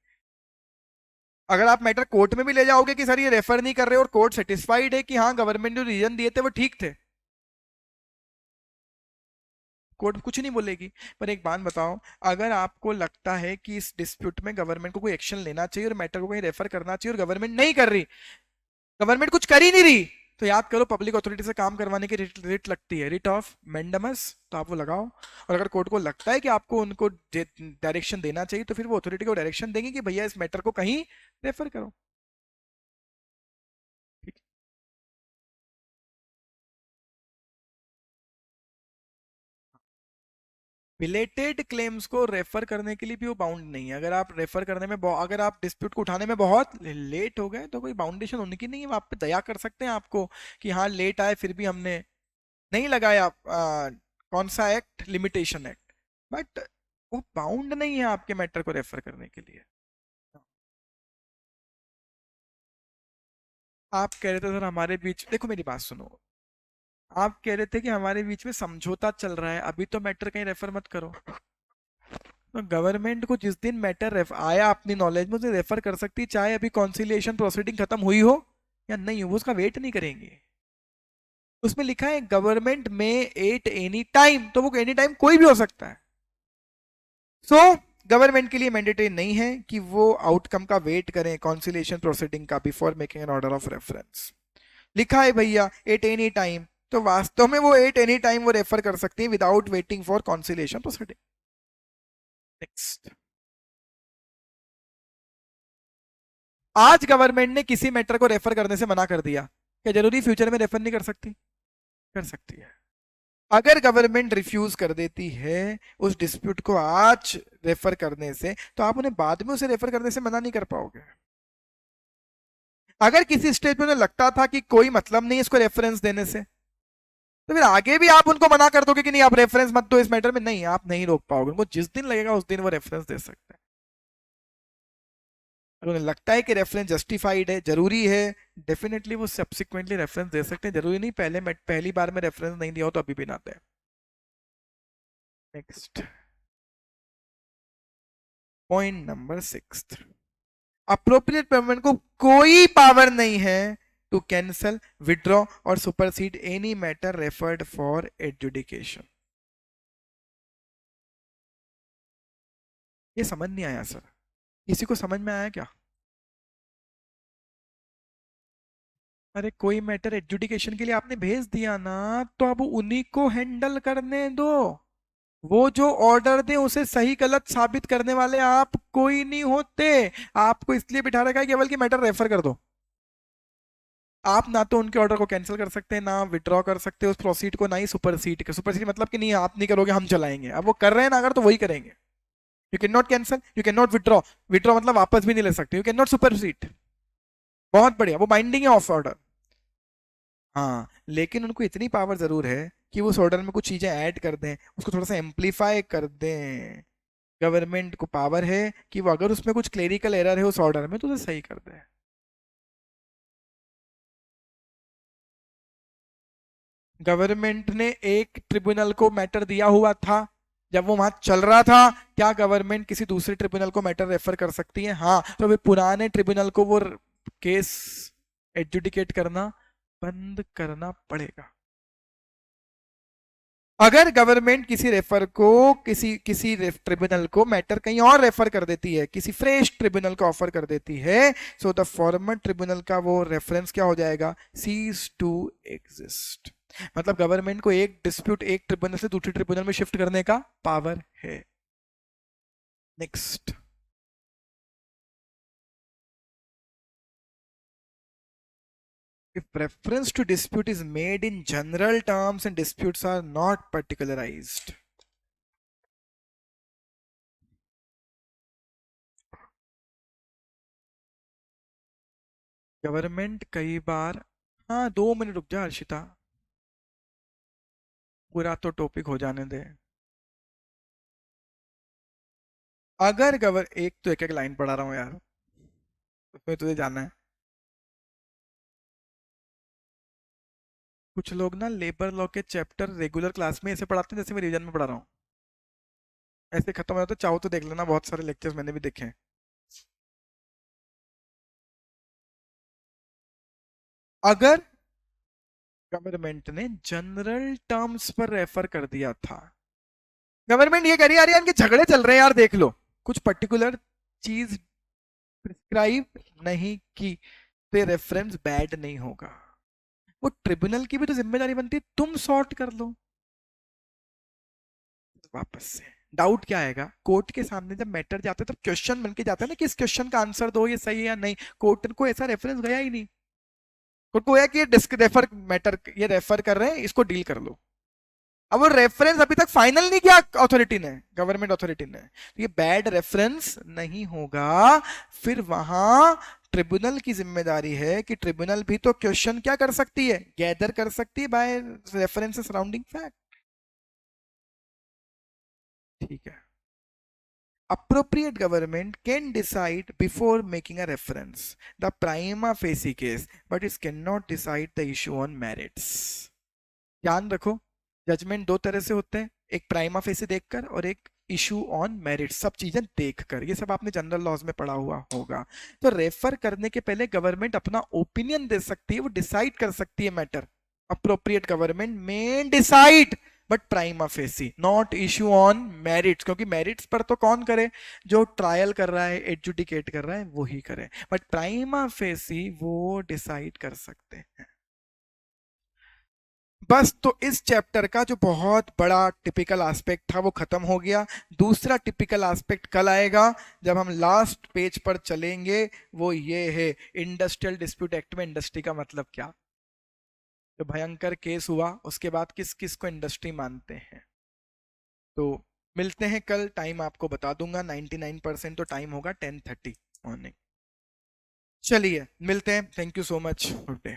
अगर आप मैटर कोर्ट में भी ले जाओगे कि सर ये रेफर नहीं कर रहे और कोर्ट सेटिस्फाइड है कि हाँ गवर्नमेंट जो रीजन दिए थे वो ठीक थे, कोर्ट कुछ नहीं बोलेगी। पर एक बात बताओ, अगर आपको लगता है कि इस डिस्प्यूट में गवर्नमेंट को कोई एक्शन लेना चाहिए और मैटर को कहीं रेफर करना चाहिए और गवर्नमेंट नहीं कर रही, गवर्नमेंट कुछ कर ही नहीं रही, तो याद करो पब्लिक अथॉरिटी से काम करवाने की रिट लगती है, रिट ऑफ मैंडेमस। तो आप वो लगाओ। और अगर कोर्ट को लगता है कि आपको उनको डायरेक्शन देना चाहिए तो फिर वो अथॉरिटी को डायरेक्शन देंगे कि भैया इस मैटर को कहीं रेफर करो। ठीक। बिलेटेड क्लेम्स को रेफर करने के लिए भी वो बाउंड नहीं है। अगर आप रेफर करने में अगर आप डिस्प्यूट को उठाने में बहुत लेट हो गए तो कोई बाउंडेशन उनकी नहीं है, वो आप पे दया कर सकते हैं आपको कि हाँ लेट आए फिर भी हमने नहीं लगाया कौन सा एक्ट, लिमिटेशन एक्ट, बट वो बाउंड नहीं है आपके मैटर को रेफर करने के लिए। आप कह रहे थे सर हमारे बीच, देखो मेरी बात सुनो, आप कह रहे थे कि हमारे बीच में समझौता चल रहा है, अभी तो मैटर कहीं रेफर मत करो। तो गवर्नमेंट को जिस दिन मैटर आया अपनी नॉलेज में उसे रेफर कर सकती, चाहे अभी कॉन्सिलिएशन प्रोसीडिंग खत्म हुई हो या नहीं हो, वो उसका वेट नहीं करेंगे। उसमें लिखा है गवर्नमेंट में एट एनी टाइम, तो वो एनी टाइम कोई भी हो सकता है। सो गवर्नमेंट के लिए मैंडेटरी नहीं है कि वो आउटकम का वेट करें कॉन्सिलेशन प्रोसीडिंग का before making an order of reference. लिखा है भैया एट एनी टाइम, तो वास्तव में वो एट एनी टाइम वो रेफर कर सकती है without waiting for conciliation proceeding. Next, आज गवर्नमेंट ने किसी मैटर को रेफर करने से मना कर दिया, क्या जरूरी फ्यूचर में रेफर नहीं कर सकती? कर सकती है। अगर गवर्नमेंट रिफ्यूज कर देती है उस डिस्प्यूट को आज रेफर करने से, तो आप उन्हें बाद में उसे रेफर करने से मना नहीं कर पाओगे। अगर किसी स्टेज पे उन्हें लगता था कि कोई मतलब नहीं इसको रेफरेंस देने से, तो फिर आगे भी आप उनको मना कर दोगे कि नहीं आप रेफरेंस मत दो इस मैटर में, नहीं आप नहीं रोक पाओगे उनको, जिस दिन लगेगा उस दिन वो रेफरेंस दे सकते हैं। अगर उन्हें लगता है कि रेफरेंस जस्टिफाइड है, जरूरी है, डेफिनेटली वो सब्सिक्वेंटली रेफरेंस दे सकते हैं, जरूरी नहीं पहली बार में रेफरेंस नहीं दिया हो तो अभी भी ना दें। Next point number 6, appropriate payment को कोई पावर नहीं है टू कैंसल, विड्रॉ और supersede any matter referred for adjudication. ये समझ नहीं आया सर, किसी को समझ में आया क्या? अरे कोई मैटर एडजुडिकेशन के लिए आपने भेज दिया ना, तो अब उन्हीं को हैंडल करने दो। वो जो ऑर्डर दे उसे सही गलत साबित करने वाले आप कोई नहीं होते। आपको इसलिए बिठा रखा है केवल कि मैटर रेफर कर दो। आप ना तो उनके ऑर्डर को कैंसिल कर सकते हैं, ना विड्रॉ कर सकते हो उस प्रोसीड को, ना ही सुपरसीड के। सुपरसीड मतलब कि नहीं आप नहीं करोगे हम चलाएंगे, अब वो कर रहे हैं ना अगर तो वही करेंगे। You can not cancel, you can not withdraw, withdraw मतलब वापस भी नहीं ले सकते, यू कैन नॉट सुपरसीड। बहुत बढ़िया, वो बाइंडिंग है ऑफ ऑर्डर। हाँ लेकिन उनको इतनी पावर जरूर है कि वो उस ऑर्डर में कुछ चीजें ऐड कर दें, उसको थोड़ा सा एम्पलीफाई कर दें। गवर्नमेंट को पावर है कि वो अगर उसमें कुछ क्लेरिकल एरर है उस ऑर्डर में तो उसे सही कर दे। गवर्नमेंट ने एक ट्रिब्यूनल को मैटर दिया हुआ था, जब वो वहां चल रहा था, क्या गवर्नमेंट किसी दूसरे ट्रिब्यूनल को मैटर रेफर कर सकती है? हाँ, तो वे पुराने ट्रिब्यूनल को वो केस एडजुडिकेट करना बंद करना पड़ेगा। अगर गवर्नमेंट किसी रेफर को किसी किसी ट्रिब्यूनल को मैटर कहीं और रेफर कर देती है, किसी फ्रेश ट्रिब्यूनल को ऑफर कर देती है, सो द फॉर्मर ट्रिब्यूनल का वो रेफरेंस क्या हो जाएगा? Cease to exist. मतलब गवर्नमेंट को एक डिस्प्यूट एक ट्रिब्यूनल से दूसरे ट्रिब्यूनल में शिफ्ट करने का पावर है। Next, if reference to dispute is made in general terms and disputes are not particularized, government कई बार, हाँ 2 मिनट रुक जा हर्षिता, पूरा तो टॉपिक हो जाने दे। अगर एक तो एक एक लाइन पढ़ा रहा हूँ यार, उसमें तुझे जाना है। कुछ लोग ना लेबर लॉ के चैप्टर रेगुलर क्लास में ऐसे पढ़ाते हैं जैसे मैं रिवीजन में पढ़ा रहा हूँ, ऐसे खत्म हो जाता है। चाहो तो देख लेना, बहुत सारे लेक्चर्स मैंने भी देखे हैं। अगर गवर्नमेंट ने जनरल टर्म्स पर रेफर कर दिया था, गवर्नमेंट ये कह रही है यार इनके झगड़े चल रहे हैं यार देख लो, कुछ पर्टिकुलर चीज प्रिस्क्राइब नहीं की, तो ये रेफरेंस बैड नहीं होगा। वो ट्रिब्यूनल की भी तो जिम्मेदारी बनती है, तुम सॉर्ट कर लो वापस से। डाउट क्या आएगा कोर्ट के सामने जब मैटर जाता है, तब क्वेश्चन मिल के जाता है ना कि इस क्वेश्चन का आंसर दो, ये सही है या नहीं। कोर्ट को ऐसा रेफरेंस गया ही नहीं, कोर्ट को कि ये डिस्क रेफर मैटर, ये रेफर कर रहे हैं इसको डील कर लो। अब वो रेफरेंस अभी तक फाइनल नहीं किया अथॉरिटी ने, गवर्नमेंट अथॉरिटी ने, तो ये बैड रेफरेंस नहीं होगा। फिर वहां ट्रिब्यूनल की जिम्मेदारी है कि ट्रिब्यूनल भी तो क्वेश्चन क्या कर सकती है, गैदर कर सकती है बाय रेफरेंस सराउंडिंग फैक्ट। ठीक है, appropriate government can decide before making a reference the prima facie case, but it cannot decide the issue on merits। ध्यान रखो, जजमेंट दो तरह से होते हैं, एक प्राइमा फेसी देखकर और एक इशू ऑन मेरिट, सब चीजें देखकर। ये सब आपने जनरल लॉज में पढ़ा हुआ होगा। तो रेफर करने के पहले गवर्नमेंट अपना ओपिनियन दे सकती है, वो डिसाइड कर सकती है मैटर। अप्रोप्रिएट गवर्नमेंट में decide but prima facie, not issue on merits, क्योंकि मेरिट्स पर तो कौन करे, जो ट्रायल कर रहा है एडजुडिकेट कर रहा है वही करे, बट प्राइमा फेसी वो डिसाइड कर सकते हैं। बस, तो इस चैप्टर का जो बहुत बड़ा टिपिकल एस्पेक्ट था वो खत्म हो गया। दूसरा टिपिकल एस्पेक्ट कल आएगा जब हम लास्ट पेज पर चलेंगे, वो ये है इंडस्ट्रियल डिस्प्यूट एक्ट में इंडस्ट्री का मतलब क्या। जो भयंकर केस हुआ उसके बाद किस किस को इंडस्ट्री मानते हैं। तो मिलते हैं कल, टाइम आपको बता दूंगा, 99% तो टाइम होगा 10:30 मॉर्निंग। चलिए मिलते हैं, thank you so much, good day.